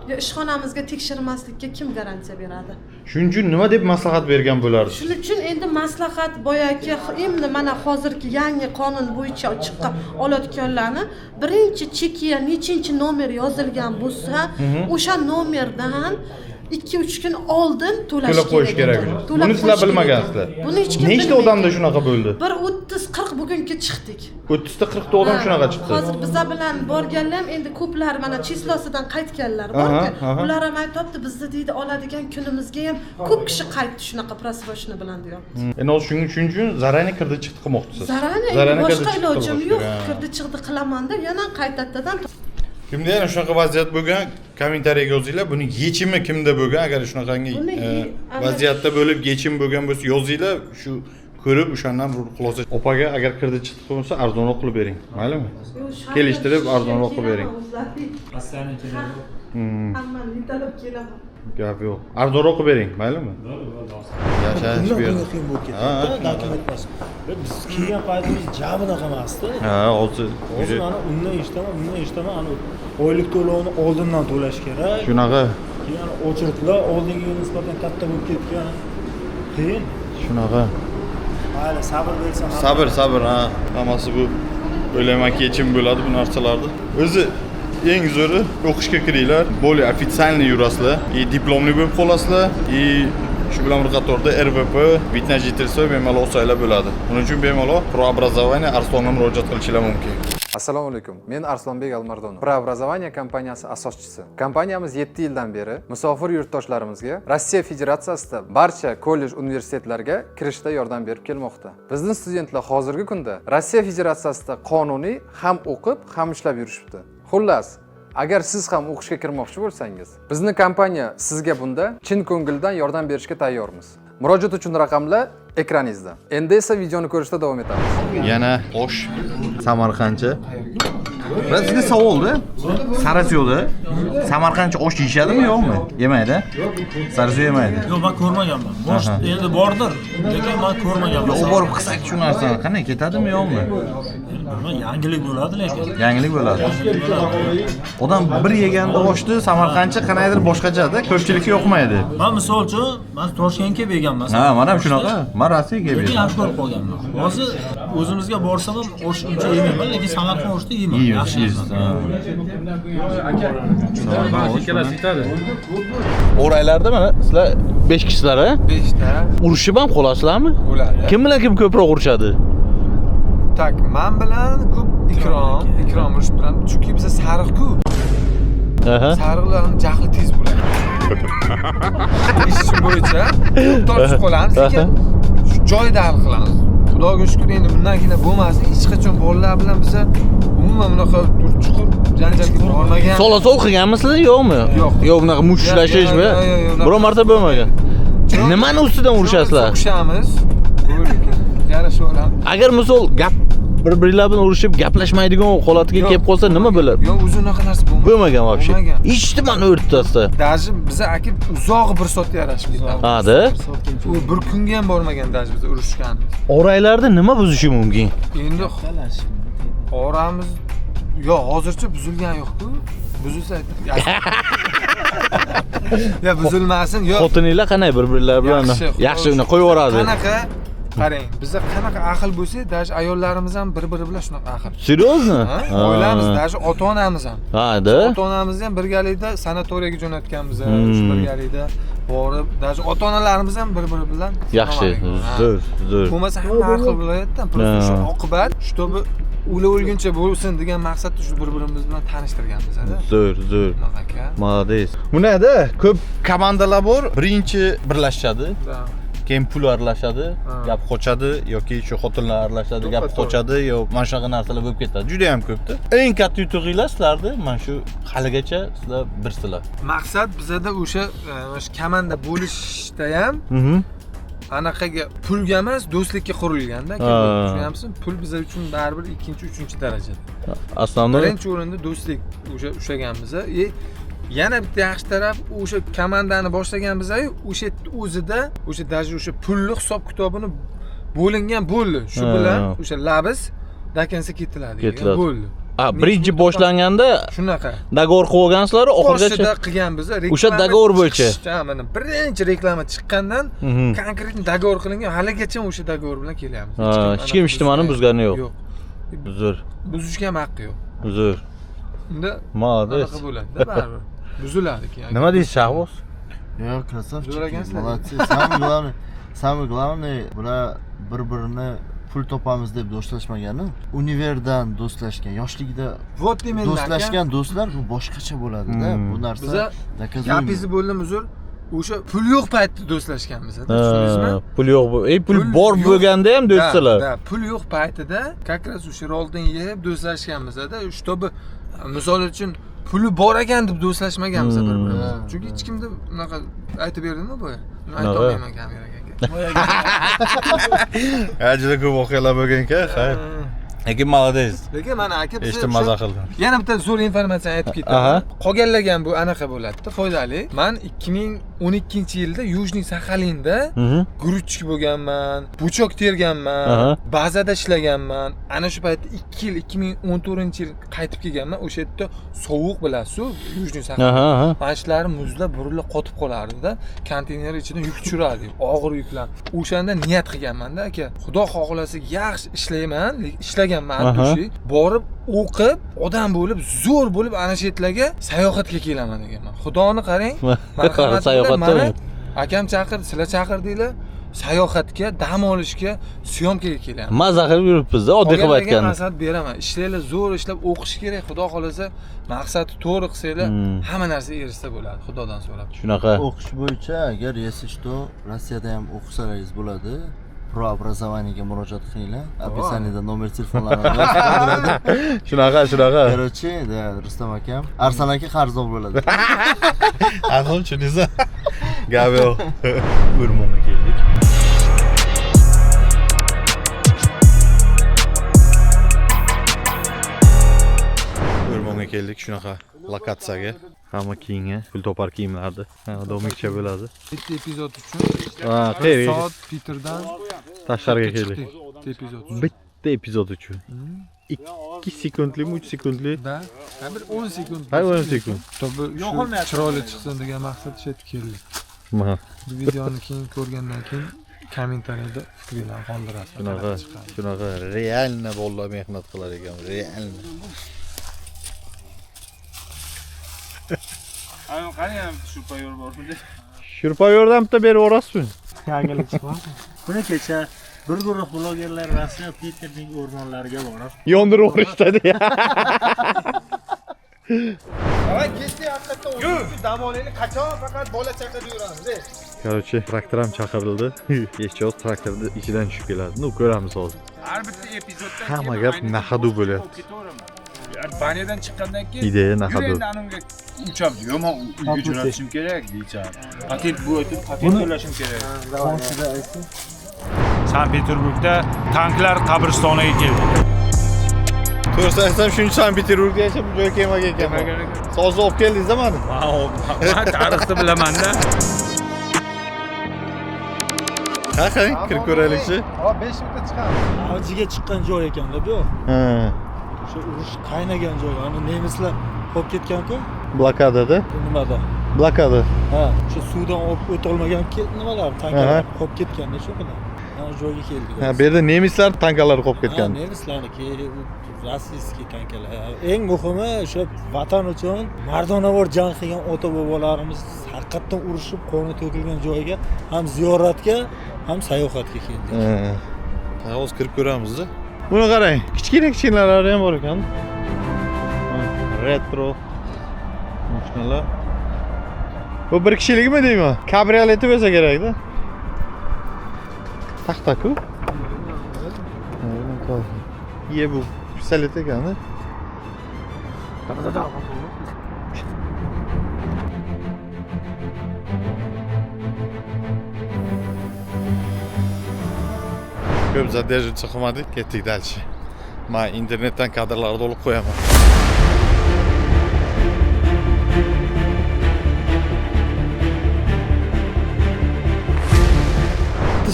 Yo, ishxonamizga tekshirmaslikka kim garantiya beradi? Shuning uchun nima deb maslahat bergan bo'lardi? Shuning uchun endi maslahat boyagi endi mana hozirgi yangi qonun bo'yicha chiqqan olayotganlarni birinchi chekiga nechinchi nomer yozilgan bo'lsa, o'sha nomerdan 2-3 kun oldin to'lash To'lab qo'yish kerak. To'lab Buni sizlar qo'yish bilmagansizlar. kerak. Buni hech kim Nechta bilmaydi. odamda shunaqa bo'ldi? Bir 30-40 bugunga chiqdik. 30 ta 40 ta odam shunaqa chiqdi. Hozir bizlar bilan borganlar ham endi ko'plar mana chislosidan qaytganlar bor. Ular ham aytibdi, bizni deydi oladigan kunimizga ham ko'p kishi qaytdi shunaqa просрочный bilan deyapti. Endi hozir shuning uchun zarani kirdi chiqdi qilmoqchisiz. Zarani boshqa ilojim yo'q. Kirdi chiqdi qilaman-da, yana qaytadan. Kimda yana shunaqa vaziyat bo'lgan, kommentariyaga yozinglar. Buni yechimi kimda bo'lgan? Agar shunaqangi vaziyatda bo'lib yechim bo'lgan bo'lsa, yozinglar. Shu ko'rib o'shandan xulosa. Opaga agar kirdi chiqdi bo'lsa, arzonroq qilib bering, maylimi? Kelishtirib arzonroq qilib bering. Amman yetalab kelaman. Gap yo'q. Arzonroq qilib bering, maylimi? Yashash bu yerda. Biz kelgan paytimiz jabunaqa emasdi. Ha, hozir mana undan eshitaman, ana oylik to'lovini oldindan to'lash kerak. shunaqa. Keyin ochirtlar oldingiga nisbatan katta bo'lib ketgan. Qiyin. Shunaqa. Mayli, sabr bersa ham. Sabr, ha. Hammasi bu o'ylaymanki yechim bo'ladi bu narsalarda. O'zi eng zo'ri o'qishga kiringlar, более официальный yurasizlar, diplomli bo'lib qolasizlar, shu bilan bir qatorda RVP, vид на жительство bemalol olsanglar bo'ladi. Buning uchun bemalol Proobrazovание Arslonga murojaat qilishinglar mumkin. Assalomu alaykum. Men Arslonbek Almardonov. Proobrazovание kompaniyasi asoschisi. Kompaniyamiz 7 yildan beri musofir yurtdoshlarimizga Rossiya Federatsiyasida barcha kollej, universitetlarga kirishda yordam berib kelmoqda. Bizning studentlar hozirgi kunda Rossiya Federatsiyasida qonuniy ham o'qib, ham ishlab yurishibdi. Xullas, agar siz ham o'qishga kirmoqchi bo'lsangiz, bizning kompaniya sizga bunda chin ko'ngildan yordam berishga tayyormiz. Murojaat uchun raqamlar ekraningizda. Endi esa videoni ko'rishda davom etamiz. Yana osh Samarqandcha. Ben sizga savolda, Sarasyovda Samarqandcha osh yeyishadimi yo'qmi? Yemaydi. Sarasyov yemaydi. Yo'q, men ko'rmaganman. Bosh endi bordir, lekin men ko'rmaganman. Yo'q, borib qilsak shu narsani qanday ketadimi yo'qmi? Yangilik bo'ladi lekin. Yangilik bo'ladi. Odam bir yeganda oshni Samarqandcha qanaydir boshqachada, ko'pchilikka yoqmaydi. Men misol uchun, men Toshkentga berganman. Ha, mana ham shunaqa. Men Rossiyaga Lekin berdim. yaxshi ko'rib qolganman. Hozir o'zimizga borsam ham osh uncha yemayman, lekin Samarqand oshni yeyman. Yaxshi yeyman. O'raylarda mana sizlar 5 kishilar, ha? 5 ta. Urushib ham qolasizlarmi? Bo'ladi. Kim bilan kim ko'proq urushadi? Tak, men bilan ko'p ikrom urushib turadi. Chunki biz sariq-ku. Sariqlarning jahli tez bo'ladi. Ish bo'yicha tortishib qolamiz, lekin joyida hal qilamiz. Xudoga shukr, endi bundan keyin bo'lmasin. Hech qachon bolalar bilan biz umuman bunaqa chuqur janjalga bormagan. Sola-sol qilganmisizlar yo'qmi? Yo'q. Yo'q, bunaqa mushtlashishmi? Biror marta bo'lmagan. Nimani ustidan urushasizlar? Urushamiz. Yarashib olamiz. Agar misol gap bir-birlar bilan urushib gaplashmaydigan holatiga kelib qolsa nima bo'ladi? Yo'q, o'zi unaqa narsa bo'lmagan. Bo'lmagan вообще. Eshitdim ana o'rtasida. Даже biz aka uzoq bir soatga yarashib ketamiz. Ha-da? U bir kunga ham bormagan даже biz urushgan. Oraylarda nima buzishi mumkin? Endi oramiz yo'q, hozircha buzilgan yo'q-ku. Buzilsa ya buzilmasin, yo'q. Xotininglar qanday bir-birlar bilan yaxshi uni qo'yib yuboradi. Qanaqa? Qarang, bizda qanaqa aql bo'lsa, даже ayollarimiz ham bir-biri bilan shunaqa aql. Seriozni? Oilamiz, даже ota-onamiz ham. Ha-da? Ota-onamizni ham birgalikda sanatoriyaga jo'natganmiz, shu birgalikda borib, даже ota-onalarimiz ham bir-biri bilan yaxshi, zo'r. Bo'lmasa hamma aql bilayotdan, просто shu oqibat, чтобы o'lguncha bo'lsin degan maqsadda shu bir-birimiz bilan tanishtirganmiz-da. Zo'r. Молодец. Bunada ko'p komandalar bor. Birinchi birlashadi. Keyin pul aralashadi, gap qochadi yoki shu xotinlar aralashadi, gap qochadi yo mana shunaqa narsalar bo'lib ketadi. Juda ham ko'pda. Eng katta yutug'inglar sizlarni mana shu haligacha sizlar birsizlar. Maqsad bizada o'sha komanda bo'lishda ham anaqaga pulga emas, do'stlikka qurilganda, tushunamsiz? Pul biz uchun baribir 2-3 darajada. Основной birinchi o'rinda do'stlik ushlaganmiz. Yana bitta yaxshi taraf o'sha komandani boshlaganmiz-ku, o'sha o'zida o'sha даже o'sha pulli hisob kitobini bo'lingan bo'ldi. Shu bilan o'sha labis dakansa ketiladi. Bo'ldi. Birinchi boshlanganda shunaqa. Dogovor qilib olgansizlar, oxirigacha boshida qilgan biz o'sha dogovor bo'yicha. Mana birinchi reklama chiqqandan konkretni dogovor qilingan, haligacha o'sha dogovor bilan kelyapmiz. Hech kim ijtimoiy buzgani yo'q. Zo'r. Buzishga ham haqqi yo'q. Zo'r. Unda Молодец. bo'ladi-da baribir. Buziladi keyin. Nima deysiz, Shahboz? Yo'q, krasavchik. Zo'r ekansizlar. Молодцы. Самое главное, bular bir-birini pul topamiz deb do'stlashmagani, univerdan do'stlashgan, yoshligida Вот именно. do'stlashgan do'stlar bu boshqacha bo'ladi-da. Bu narsa Biza gapingizni bo'ldim uzr. O'sha pul yo'q paytda do'stlashganmiz-da, tushundingizmi? Pul yo'q. Pul bor bo'lganda ham do'stlar. Da, pul yo'q paytida как раз o'sha roldan yeb do'stlashganmiz-da. Чтобы misol uchun puli bor ekan deb do'stlashmaganmiz bir-birimiz. Chunki hech kimda unaqa aytib berdimmi bu? Men ayta olmayman kameraga aka. Juda ko'p voqealar bo'lgan-ku. Lekin молодец. Lekin mana aka biz Eshitib maza qildim. Yana bitta zo'r informatsiyani aytib ketaman. Qolganlarga ham bu anaqa bo'ladi-da, foydali. Men 2012-yilda Yujniy Saxalinda guruchki bo'lganman, buchoq terganman, bazada ishlaganman. Ana shu paytda 2 yil 2014-yil qaytib kelganman. O'sha yerda sovuq bilasiz, Yujniy Saxalin. Mashinalari muzlab, burilib qotib qolardi-da, konteyner ichida yuk tushirardi, og'ir yuklar. O'shanda niyat qilganman-da aka. Xudo xohlasa yaxshi ishlayman, borib o'qib, odam bo'lib, zo'r bo'lib ana shu yerlarga sayohatga kelaman deganman. Xudoni qarang, mana akam chaqirdi, sizlar chaqirdinglar. Sayohatga, dam olishga, syomkaga kelyapman. Maza qilib yuribmiz-da, oddiy qilib aytganda. Maslahat beraman. Ishlanglar, zo'r ishlab o'qish kerak. Xudo xolasa, maqsadni to'g'ri qilsanglar, hamma narsa erishsa bo'ladi, Xudodan so'rab. Shunaqa. O'qish bo'yicha agar если что, Rossiyada ham o'qisalaringiz bo'ladi. Прообразованиеga murojaat qilinglar. Описаниеda nomer telefonlarini qoldiradi. Shunaqa. Короче, да, Rustam akam, Arslon aka qarzdor bo'ladi. Asl tushundingizmi? Gap yo'q. O'rmonga keldik. O'rmonga keldik shunaqa lokatsiyaga. Hamma kiyinga, pul topar kiyimlarni. Domikcha bo'ladi. Bitta epizod uchun. Soat Peterdan tashqariga keldik. Epizod. Bitta epizod uchun. 2 sekundlimi, 3 sekundli? Da, bir 10 sekund. Hay 10 sekund. To'g'ri, chiroyli chiqsin degan maqsad shu yerga keldik. Mana. Bu videoni keyin ko'rgandan keyin kommentariyada fikringizni qoldirasiz. Shunaqa realni bolalar mehnat qilar ekan, realni. Ana qarang, shurpayor bormi? Shurpayordan bitta berib yuborasizmi? Yangilik chiqmadi. Buni kecha bir guruh blogerlar Rossiya Peterning o'rmonlariga borib yondirib yuborishdi. Avval ketdi haqiqatdan o'zimiz dam olaylik, qachon faqat bola chaqirib yuramiz. Короче, traktor ham chaqirildi. Kechqurun traktorni ichidan tushib keladi. Nu ko'ramiz hozir. Har bitta epizodda hamma gap nahadu bo'lyapti. Baniyadan chiqqandan keyin ideya nahadu. Uchab, "Yo'q, uyga jo'natishim kerak" deysan. Paket bu aytib, paket to'lashim kerak. Sankt-Peterburgda tanklar qabristoniga keldi. To'g'risi aytsam, shuncha Sankt-Peterburgda yashab bu joyga kelmagan ekanman. Hozir olib keldingiz-da meni. Men tarixni bilaman-da. Ha, qarang, kirib ko'raylikchi. Hop, 5 minutda chiqamiz. avjiga chiqqan joy ekan-da bu. Ha. O'sha urush qaynagan joy. Ana nemislar olib ketgan-ku. Blokadada. Nimada? Blokada. Ha, o'sha suvdan o'ta olmagan nimalar, tankalar qolib ketganda shu qadar. Ana joyga keldik. Ha, bu yerda nemislar tankalari qolib ketgan. Ha, nemislarniki, rossiyskiy tankalar. Eng muhimi o'sha vatan uchun mardonavor jang qilgan ota-bobolarimiz haqiqatdan urushib, qoni to'kilgan joyga ham ziyoratga, ham sayohatga keldik. Ha, hozir kirib ko'ramiz-da. Buni qarang, kichkina-kichkinalari ham bor ekan. Retro mashinalar. Bu bir kishilikmi deyman? Kabrioleti bo'lsa kerak-da. Taxta-ku. Ye bu pistolet ekan-da. Ko'p zadерживать qilmadik, ketdik dalchi. Men internetdan kadrlarni olib qo'yaman.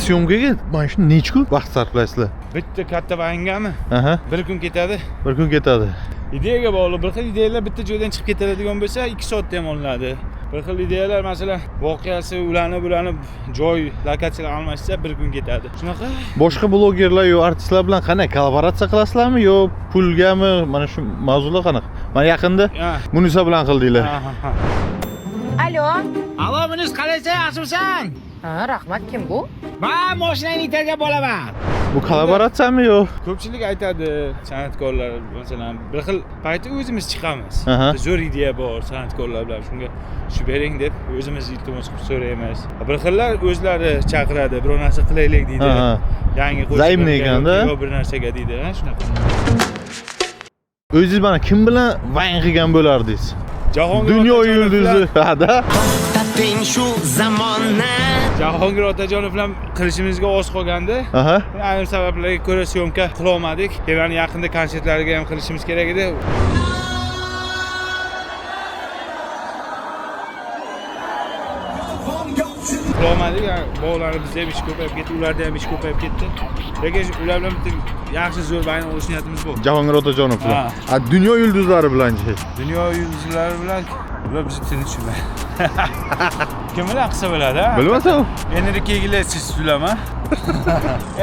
Syomkaga mana shu necha kun vaqt sarflaysizlar? Bitta katta vangami? Aha. Bir kun ketadi. Bir kun ketadi. Ideyaga bog'liq. Bir xil ideyalar bitta joydan chiqib ketadigan bo'lsa, 2 soatda ham olinadi. Bir xil ideyalar, masalan, voqeasi ulanib joy, lokatsiyalar almashsa 1 kun ketadi. Shunaqa. Boshqa blogerlar yo artistlar bilan qanday kollaboratsiya qilasizlarmi yo pulgami? Mana shu mavzular qanaqa? Mana yaqinda Munisa bilan qildinglar. Alo. Alo, Munis, qalaysan, yaxshimisan? Ha, rahmat, kim bu? Men mashinani itargan bo'laman. Bu kollaboratsiyami yo'q? Ko'pchilik aytadi, san'atkorlar masalan bir xil payti o'zimiz chiqamiz. Aha. Zo'r ideya bor san'atkorlar bilan, shunga tushib bering deb o'zimiz iltimos qilib so'raymiz. Bir xillar o'zlari chaqiradi, biror narsa qilaylik deydi. Yangi qo'shiq. Zaimni ekanda. Yo bir narsaga deydi, ha, shunaqa. O'zingiz mana kim bilan vayng qilgan bo'lardingiz? Jahongir Dunyo Otajonov yulduzi. Ha-da. shu zamonni Jahongir Otajonov bilan qilishimizga oz qolgandi. Aha. Ayrim sabablarga ko'ra syomka qila olmadik. Yani yaqinda konsertlarga ham qilishimiz kerak edi. Qila olmadik. Bog'larni bizda ham ish ko'payib ketdi, ularda ham ish ko'payib ketdi. Lekin ular bilan bitta yaxshi zo'r bayram olish niyatimiz bor. Jahongir Otajonov bilan. Ha, dunyo yulduzlari bilan-chi. Dunyo yulduzlari bilan ular bizni tinchishlar. Kim bilan qilsa bo'ladi, ha? Bilmasam. Enrikegilar siz bilaman.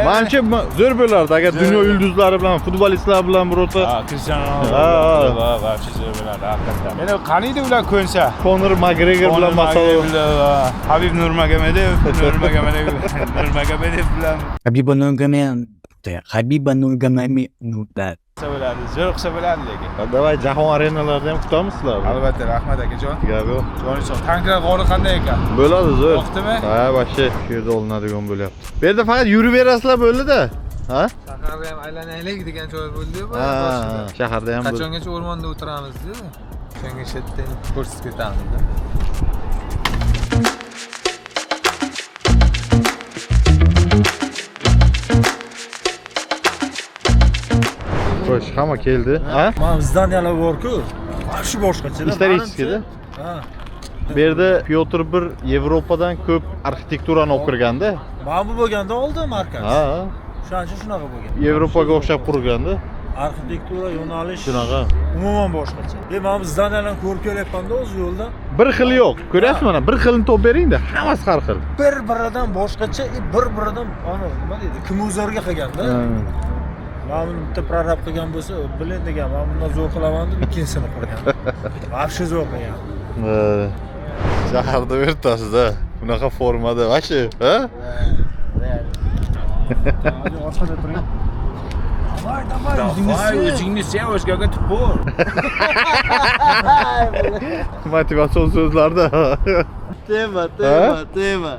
Menimcha zo'r bo'lardi agar dunyo yulduzlari bilan, futbolistlar bilan birorta. Ha, Cristiano Ronaldo va barcha zo'r bo'ladi haqiqatan. Meni qaniydi ular ko'nsa? Conor McGregor bilan masalan. Habib Nurmagomedov bilan Habiba Nurmagomedov bo'ladi. Zo'r qilsa bo'ladi lekin. Davay jahon arenalarida ham kutamizlar. Albatta, rahmat akajon. Gap yo'q. Joningiz sog'. Tanklar g'ori qanday ekan? Bo'ladi zo'r. Vaqtimi? Ha, vaqti shu yerda olinadigan bo'lyapti. Bu yerda faqat yuraverasizlar bo'ldi-da. Ha? Shaharda ham aylanaylik degan joy bo'ldi-yu Ha, shaharda ham bo'ldi. Qachongacha o'rmonda o'tiramiz-ku? O'shanga shetdan ko'rsatib ketamiz-da. Xo'sh, hamma keldi. Ha? Mana bizdan yana bor-ku. Shu boshqacha. Историческийda. Ha. Bu yerda Pyotr bir Yevropadan ko'p arxitekturani o'qirganda. Mana bu bo'lganda oldi markaz. Ha. O'shancha shunaqa bo'lgan. Yevropaga o'xshab qurganda. Arxitektura yo'nalish Shunaqa. umuman boshqacha. Mana bizdan yana ko'rib kelyapman-da o'z yo'lda. Bir xil yo'q. Ko'ryapsizmi mana? Bir xilni topib bering-da, hammasi har xil. Bir-biridan boshqacha, bir-biridan ana nima deydi? Kim o'zlariga qilganda. Mana bitta prorab qilgan bo'lsa, bilin degan, men bundan zo'r qilaman deb ikkinchisini qilgan. Vaqti zo'r qilgan. Shaharda o'rtasida bunaqa formada, vashi, ha? Orqada turing. Davay, o'zingni sen o'zgaga tupur. Motivatsion so'zlarda. Tema.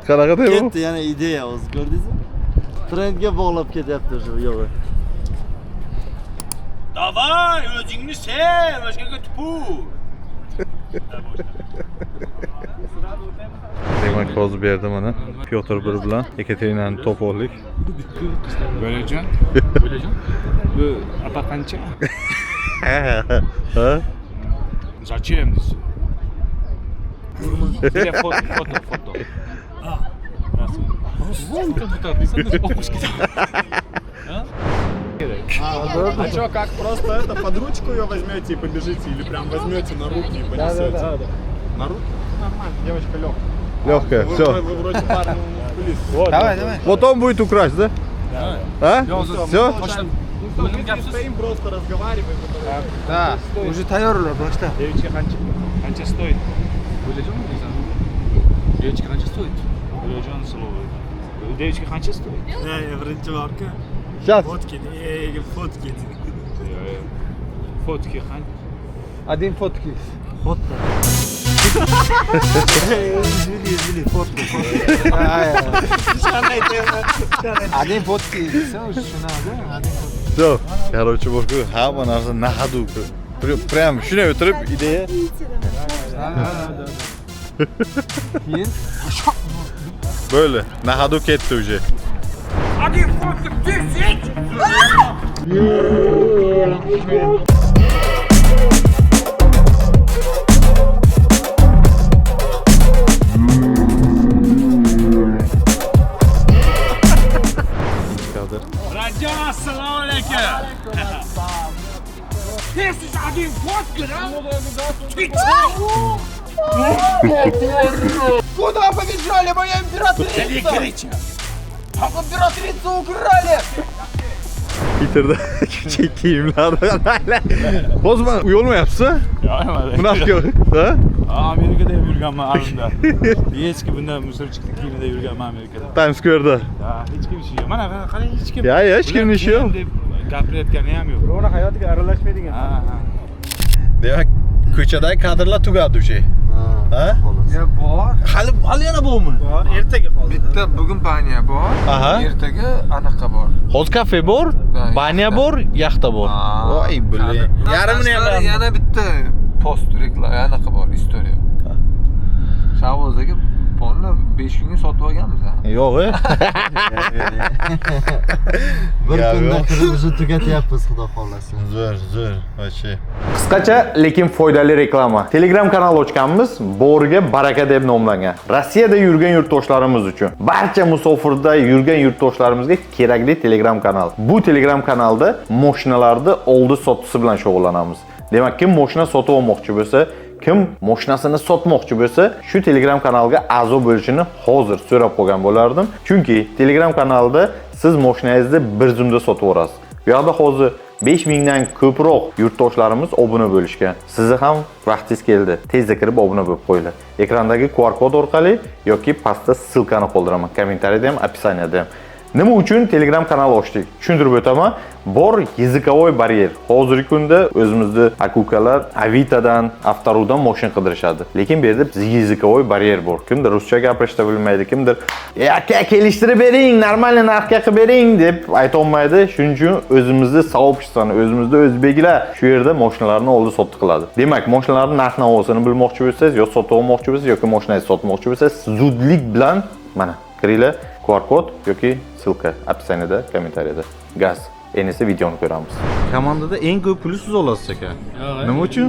Qanaqa tema? Ketdi yana ideya o'zi, ko'rdingizmi? Trendga bog'lab ketyapti shu yo'g'i. Davay, o'zingni sen o'zgaga tupur. Demak, hozir berdim mana. Pyotr bir bilan Ekaterinani to'pollik. Bo'lajon. Bu apa qancha? Ha? Zачем deysiz? Foto. Вон компьютер, ты садишь опушки. А что, как просто это под ручку ее возьмете и побежите, или прям возьмете на руки и понесете? Да. На руки? Нормально, девочка легкая. Легкая, все. Вы вроде парень мускулист. Давай. Вот он будет украсть, да? А? Все? Стоим, просто разговариваем. Да, уже tayyorlar boshda. Девочка qancha стоит? Bo'lajon mi deysan? Девочка qancha стоит? Bo'lajon слово. Девочка qancha стоит? Birinchi marka. Сейчас. Fotki. Fotki qancha? Один fotki. Fotka. Извини, фотку. Один fotki desa o'sha shunaqada. Все. Короче, вот hamma narsa na hodu. Прям shunday o'tirib ideya. Keyin Böyle. Na hodu ketdi уже. Один фотки 10. Rajon, assalomu alaykum. Siz один фотки, да? Куда побежали, моя императрица? Не кричи. А императрицу украли! Bitirdi. Küçük kiyimler. Bozma uyolmayapsın? Yo'q, Bunaqa yo'q. Ha? Amerikada ham yurganman alimda. Hech kim bundan musulchilik kiyimida yurganman Amerikada. Times Square'da. Hech kim ishi yo'q. Mana qarang hech kim. Ya, hech kim ishi yo'q. deb gapirayotgani ham yo'q. Birovning hayotiga aralashmaydigan. Demak, ko'chadagi kadrlar tugadi o'sha. Ha? Ya bor. Hali yana bormi? Bor, ertaga qoldi. Bitta bugun banya bor. Aha. Ertaga anaqa bor. Hozir kafe bor, banya bor, yaxta bor. Voy, bilay. Yarmini ham yana bitta post reklama anaqa bor, istoriya. Shavvozaga ponni 5 kunga sotib olganmiz. Yo'q. Bir kunda kirishni tugatyapmiz, xudo xolasa. Zo'r, voy. Qisqacha, lekin foydali reklama. Telegram kanal ochganmiz, Bo'riga baraka deb nomlangan. Rossiyada yurgan yurtdoshlarimiz uchun, barcha musofirda yurgan yurtdoshlarimizga kerakli Telegram kanal. Bu Telegram kanalda mashinalarni oldi sotisi bilan shug'ullanamiz. Demak, kim mashina sotib olmoqchi bo'lsa, kim mashinasini sotmoqchi bo'lsa, shu Telegram kanalga a'zo bo'lishini hozir so'rab qo'ygan bo'lardim. Chunki Telegram kanalda siz mashinangizni bir zumda sotib olasiz. Bu yerda hozir 5000 dan ko'proq yurtdoshlarimiz obuna bo'lishgan. Sizni ham vaqtingiz keldi. Tezda kirib obuna bo'lib qo'yinglar. Ekrandagi QR kod orqali yoki pastda ssilkani qoldiraman. Kommentariyada ham, opisaniyada ham. Nima uchun Telegram kanal ochdik? Tushuntirib o'taman. Bor yezikovoy baryer. Hozirgi kunda o'zimizda akukalar Avitodan, Avtorudan mashina qidirishadi. Lekin bu yerda bizga yezikovoy baryer bor. Kimdir ruscha gapirishni bilmaydi, kimdir aka kelishtirib bering, normal narxga qilib bering deb ayta olmaydi. Shuning uchun o'zimizda soobществоni, o'zimizda o'zbeklar shu yerda mashinalarni oldi sotdi qiladi. Demak, mashinalarning narx-navosini bilmoqchi bo'lsangiz, yo sotib olmoqchi bo'lsangiz yoki mashinangizni sotmoqchi bo'lsangiz, zudlik bilan mana kiringlar. QR kod yoki ссылка opisaniyada, kommentariyada. Gaz. Endi esa videoni ko'ramiz. Komandada eng ko'p pul siz olasiz aka. Nima uchun?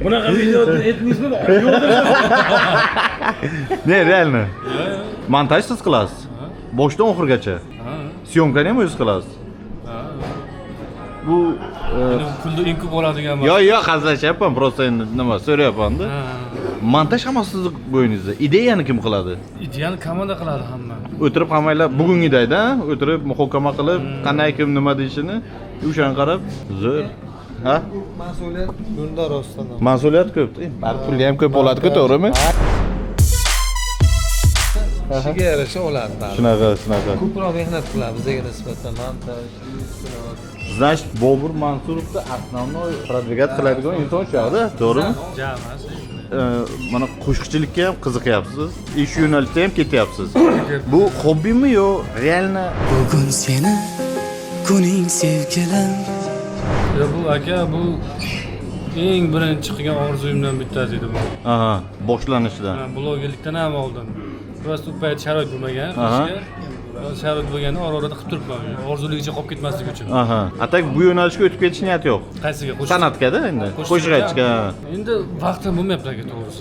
Bunaqa videoni aytmaysizmi? Ne, realno. Montaj siz qilasiz. Boshdan oxirigacha. Syomkani ham o'zingiz qilasiz. Bu pulni eng ko'p oladigan Yo, hazillashyapman, просто endi nima so'rayapman-da. Montaj hammasi siz bo'yingizda. Ideyani kim qiladi? Ideyani komanda qiladi hamma. O'tirib hammanglar bugungidayda, o'tirib muhokama qilib, qanday kim nima deyishini o'shani qarab, zo'r. Ha? Mas'uliyat bunda rostdan. Mas'uliyat ko'p. Pulli ham ko'p bo'ladi-ku, to'g'rimi? Ishiga yarasha oladi. Shunaqa. Ko'proq mehnat qiladi bizga nisbatan montaj. Значит, Bobur Mansurovni основной продвигать qiladigan inson shu-da, to'g'rimi? Mana qo'shiqchilikka ham qiziqyapsiz, ish yo'nalishida ham ketyapsiz. Bu hobbimi yo realno? Bugun seni kuning sevgilim. Bu aka bu eng birinchi qilgan orzuyimdan bittasi edi bu. Aha, boshlanishdan. Blogerlikdan ham oldin. Просто u payt sharoit bo'lmagan ishga. Sharoit bo'lganda orada qilib turibman. Orzuligicha qolib ketmaslik uchun. Aha. Atak bu yo'nalishga o'tib ketish niyati yo'q. Qaysiga? San'atga-da endi. Qo'shiq aytishga. Endi vaqtim bo'lmayapti aka to'g'risi.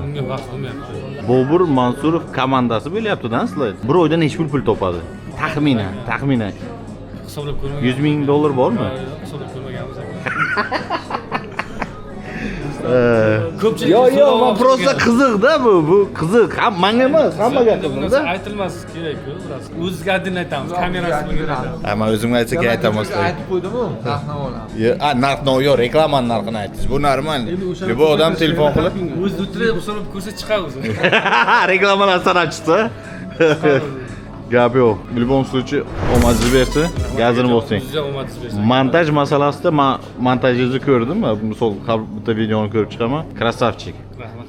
Bunga vaqt bo'lmayapti. Bobur Mansurov komandasi bo'lyapti-da sizlar. Bir oyda necha pul topadi? Taxminan. Hisoblab ko'rmagan. 100 ming dollar bormi? Hisoblab ko'rmaganmiz aka. Yo'q, men просто qiziqda bu qiziq. Menga emas, hammaga qiziqda. Aytilmas kerak-ku, biroz. O'zizga adin aytamiz, kamerasi bilan aytamiz. Men o'zimga aytsak aytamiz. Aytib qo'ydim-ku, narx-navoni. Narx-navo, reklamaning narxini aytdingiz. Bu normal. Bu odam telefon qilib o'zi o'tirib hisoblab ko'rsa chiqadi o'zi. Reklamalar sanatchisi. Gap yo'q. В любом случае, omadingiz bersin, gazini bo'lsin. Montaj masalasida men montajingizni ko'rdim. Misol, bitta videoni ko'rib chiqaman. Krasavchik.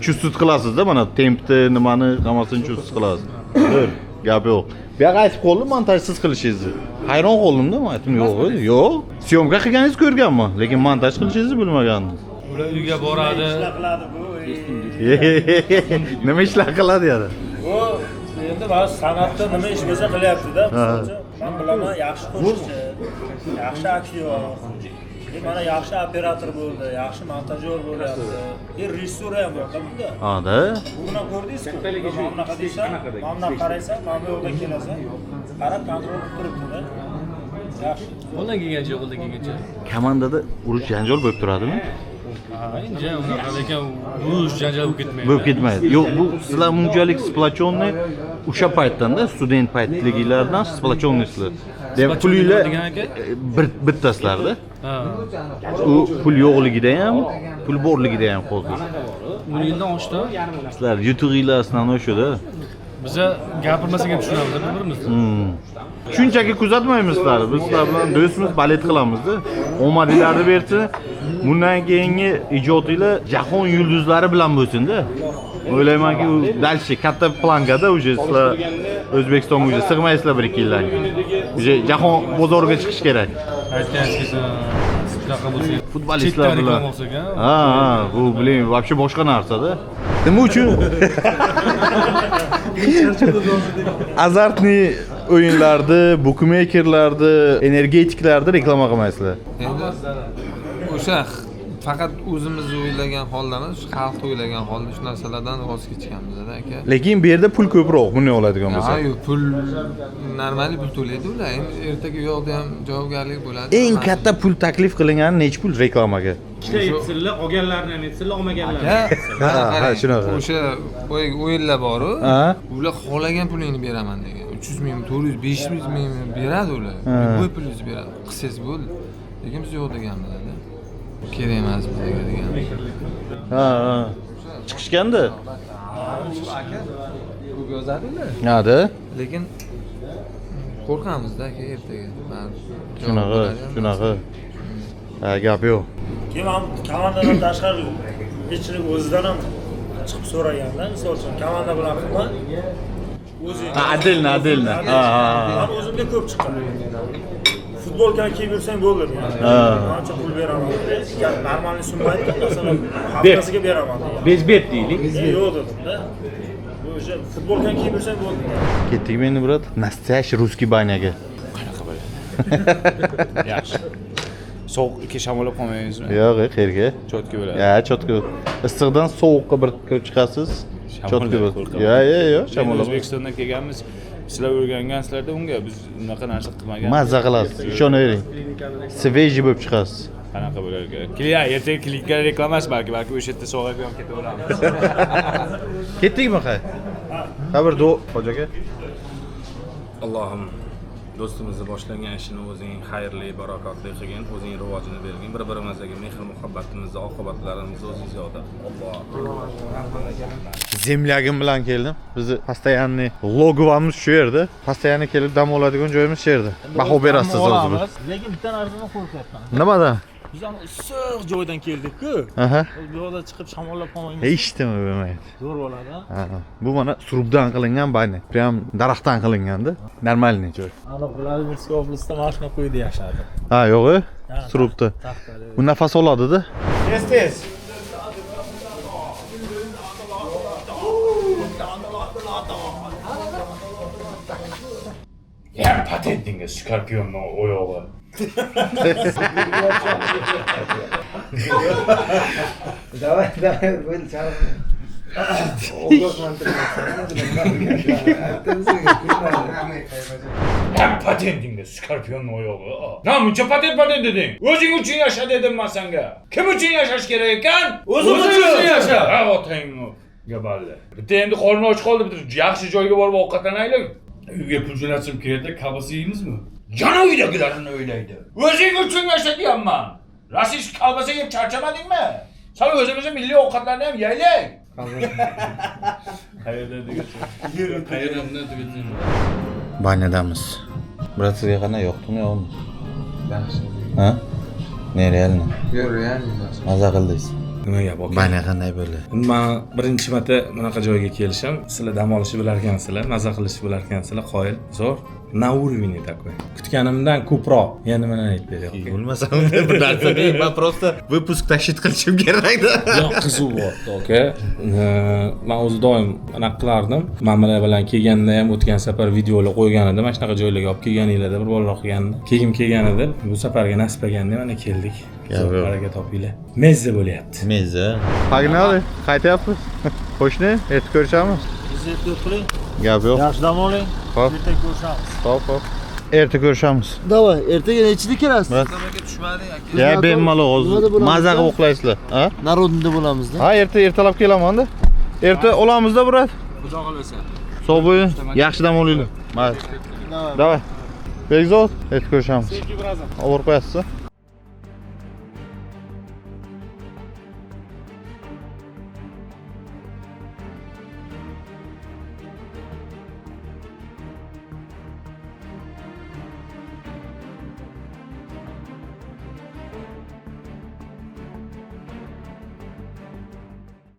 Chustut qilasiz-da, mana tempni, nimani, hammasini chustut qilasiz. Gap yo'q. Bu yoqqa aytib qoldim montajsiz qilishingizni. Hayron qoldim-da, men aytdim, yo'q. Syomka qilganingizni ko'rganman, lekin montaj qilishingizni bilmagandim. Ular uyga boradi. Nima ishlar qiladi yana? Bu endi ba'zi san'atda nima ish bo'lsa qilyapti-da. Men bilaman, yaxshi qo'shiqchi, yaxshi aktyor, mana yaxshi operator bo'ldi, yaxshi montajyor bo'lyapti. Rejissor ham bor-da bunda. Ha-da. Buni ko'rdingizmi? Mana bunaqa deysan, mana bunaqa qaraysan, mana bu yoqdan kelasan, qarab kontrol qilib turibdi-da. Yaxshi. Qo'ldan kelgancha, qo'ldan kelgancha. Komandada urush janjal bo'lib turadimi? Endi unaqa lekin urush janjal bo'lib ketmaydi. Bo'lib ketmaydi. Yo'q, bu sizlar bunchalik splachonniy o'sha paytdan-da, student paytligilardan splachonniysizlar. Demak, pulinglar bittasizlarda. U pul yo'qligida ham, pul borligida ham qo'lsiz. 10 yildan oshdi. Sizlar yutug'inglar основной shu-da. Biza gapirmasak ham tushunamiz bir-birimizni. Shunchaki kuzatmaymiz sizlarni. Biz sizlar bilan do'stmiz, balet qilamiz-da. Omadinglarni bersin. Bundan keyingi ijodinglar jahon yulduzlari bilan bo'lsin-da. O'ylaymanki, u dalshi katta plankada uje sizlar O'zbekistonga uje sig'maysizlar 1-2 yildan keyin. Uje jahon bozoriga chiqish kerak. Aytganingiz shunaqa bo'lsa, Futbolistlar bilan. Ha, bu biling, вообще boshqa narsa-da. Nima uchun? Azartni o'yinlarda, bookmakerlarda, energetiklarda reklama qilmaysizlar. Endi o'sha faqat o'zimiz o'ylagan holda emas, xalq o'ylagan holda shu narsalardan voz kechganmiz-da aka. Lekin bu yerda pul ko'proq buni oladigan bo'lsa. Ha, pul normal pul to'laydi ular. Endi ertaga u yoqda ham javobgarlik bo'ladi. Eng katta pul taklif qilingani necha pul reklamaga? Ishga yetsinlar, olganlarni ham yetsinlar, olmaganlarni. Ha, shunaqa. O'sha o'yinlar bor-ku. Ular xohlagan pulingni beraman degan. 300 ming, 400, 500 ming beradi ular. Bu pulingizni beradi. Qilsangiz bo'ldi. Lekin biz yo'q deganmiz-da. Kerak emas bizga degan. Ha. Chiqishganda? Ko'p yozadilar. Nada? Lekin qo'rqamiz-da aka ertaga. Shunaqa. Ha, gap yo'q. Keyin ham komandadan tashqari hechlik o'zidan ham chiqib so'raganda, misol uchun komanda bilan qilma. Adilna. Men o'zimga ko'p chiqqan. Futbolkani kiyib yursang bo'ldi. Qancha pul beraman? Normalniy summaydi, masalan, haftasiga beraman. Bezbet deylik. Yo'q dedim-da. Bu o'sha futbolkani kiyib yursang bo'ldi. Ketdikmi endi, brat? Nastoящий русский banyaga. Qanaqa bo'ladi? Yaxshi. Sovuqga shamollab qolmaysizmi? Yo'q, qayerga? Chotga bo'ladi. Ya, chotga. Issiqdan sovuqqa bir kirib chiqasiz. Chotga bo'ladi. Yo'q, shamollab. O'zbekistondan kelganmiz. Sizlar o'rgangansizlarda unga biz unaqa narsa qilmaganmiz. Mazza qilasiz, ishonavering. Свежий bo'lib chiqasiz. Qanaqa bo'lar ekan? Ertaga klinika reklamasi balki o'sha yerda sog'ayib ham ketaveramiz. Ketdikmi qay? Xabar hojaga. Allohim do'stimizni boshlangan ishini o'zing xayrli, barakotli qilgin, o'zing rivojini bergin, bir-birimizga mehr muhabbatimizni, oqibatlarimizni o'zingiz yordam. Alloh. Zemlyagim bilan keldim. Bizni постоянный logovamiz shu yerda. Постоянный kelib dam oladigan joyimiz shu yerda. Baho berasiz o'zingiz. Lekin bitta narsadan qo'rqyapman. Nimadan? Biz ham issiq joydan keldik-ku. Bu yoqda chiqib shamollab qolmaymiz. Hechnimi bo'lmaydi. Zo'r bo'ladi. Bu mana surubdan qilingan bani. Prям daraxtdan qilinganda, normalniy joy. Ana Vladimirskiy oblastida mashina qo'ydi yashadi. Ha, yo'q-ku. Surubda. Bu nafas oladi-da. Tez. Ya patentinga skorpionning oyog'i. Давай, bo'ldi chalib. Hem patentinga skorpionning oyog'i. Namuncha patent deding. O'zing uchun yasha dedim men senga. Kim uchun yashash kerak ekan? O'zing uchun yasha. Ha, otangni gaballi. Bitta endi qorni och qoldi, bitta yaxshi joyga borib ovqatlanaylik. Uyga pul jo'natsam kerakda, kabasi yeymizmi? Yana uydagilarni o'ylaydi. O'zing uchun yasha deyapman. Rasish kabasa yeb charchamadingmi? Sal o'zimizni milliy ovqatlarni ham yeylik. Qayerda degacha? Qayerda degacha? Banyadamiz. Brat, sizga qanday yoqdimi, yo'qmi? Yaxshi. Ha? Ne realni? Yo'q, realni. Maza qildingiz. Nima gap aka? Banya qanday bo'ldi? Men birinchi marta bunaqa joyga kelishim, sizlar dam olishni bilar ekansizlar, maza qilishni bilar ekansizlar, qoyil. Zo'r. На уровне такой. Kutganimdan ko'proq. Yana nima aytib beryapti? Bo'lmasa bir narsa deyman, men просто выпуск tashkil qilishim kerak-da. Yo'q, qiziq bo'pti, aka. Men o'zi doim anaqa qilardim. Mamalar bilan kelganda ham o'tgan safar videolar qo'ygan edim, mana shunaqa joylarga olib kelganinglarda bir bolalar qilganda. Kelgan edi. Bu safarga nasib qilganda mana keldik. Baraka topinglar. Mezza bo'lyapti. Mezza. Pognaly, qaytyapmiz. Qo'shni, ertaga ko'rishamiz. Biz ertaga qiling. Gap yo'q. Yaxshi dam oling. Xo'p. Ertaga ko'rishamiz. Xo'p. Ertaga ko'rishamiz. Davay, ertaga nechida kelasiz? Nimaga tushmadik aka? Ya bemalol hozir maza qilib uxlaysizlar, ha? Narodnida bo'lamiz-da. Ha, ertalab kelaman-da. Erta olamiz-da, brat. Xudo xolasa. Sog' bo'ling. Yaxshi dam olinglar. Mayli. Davay. Bekzod, aytib ko'rishamiz. Olib qo'yasiz.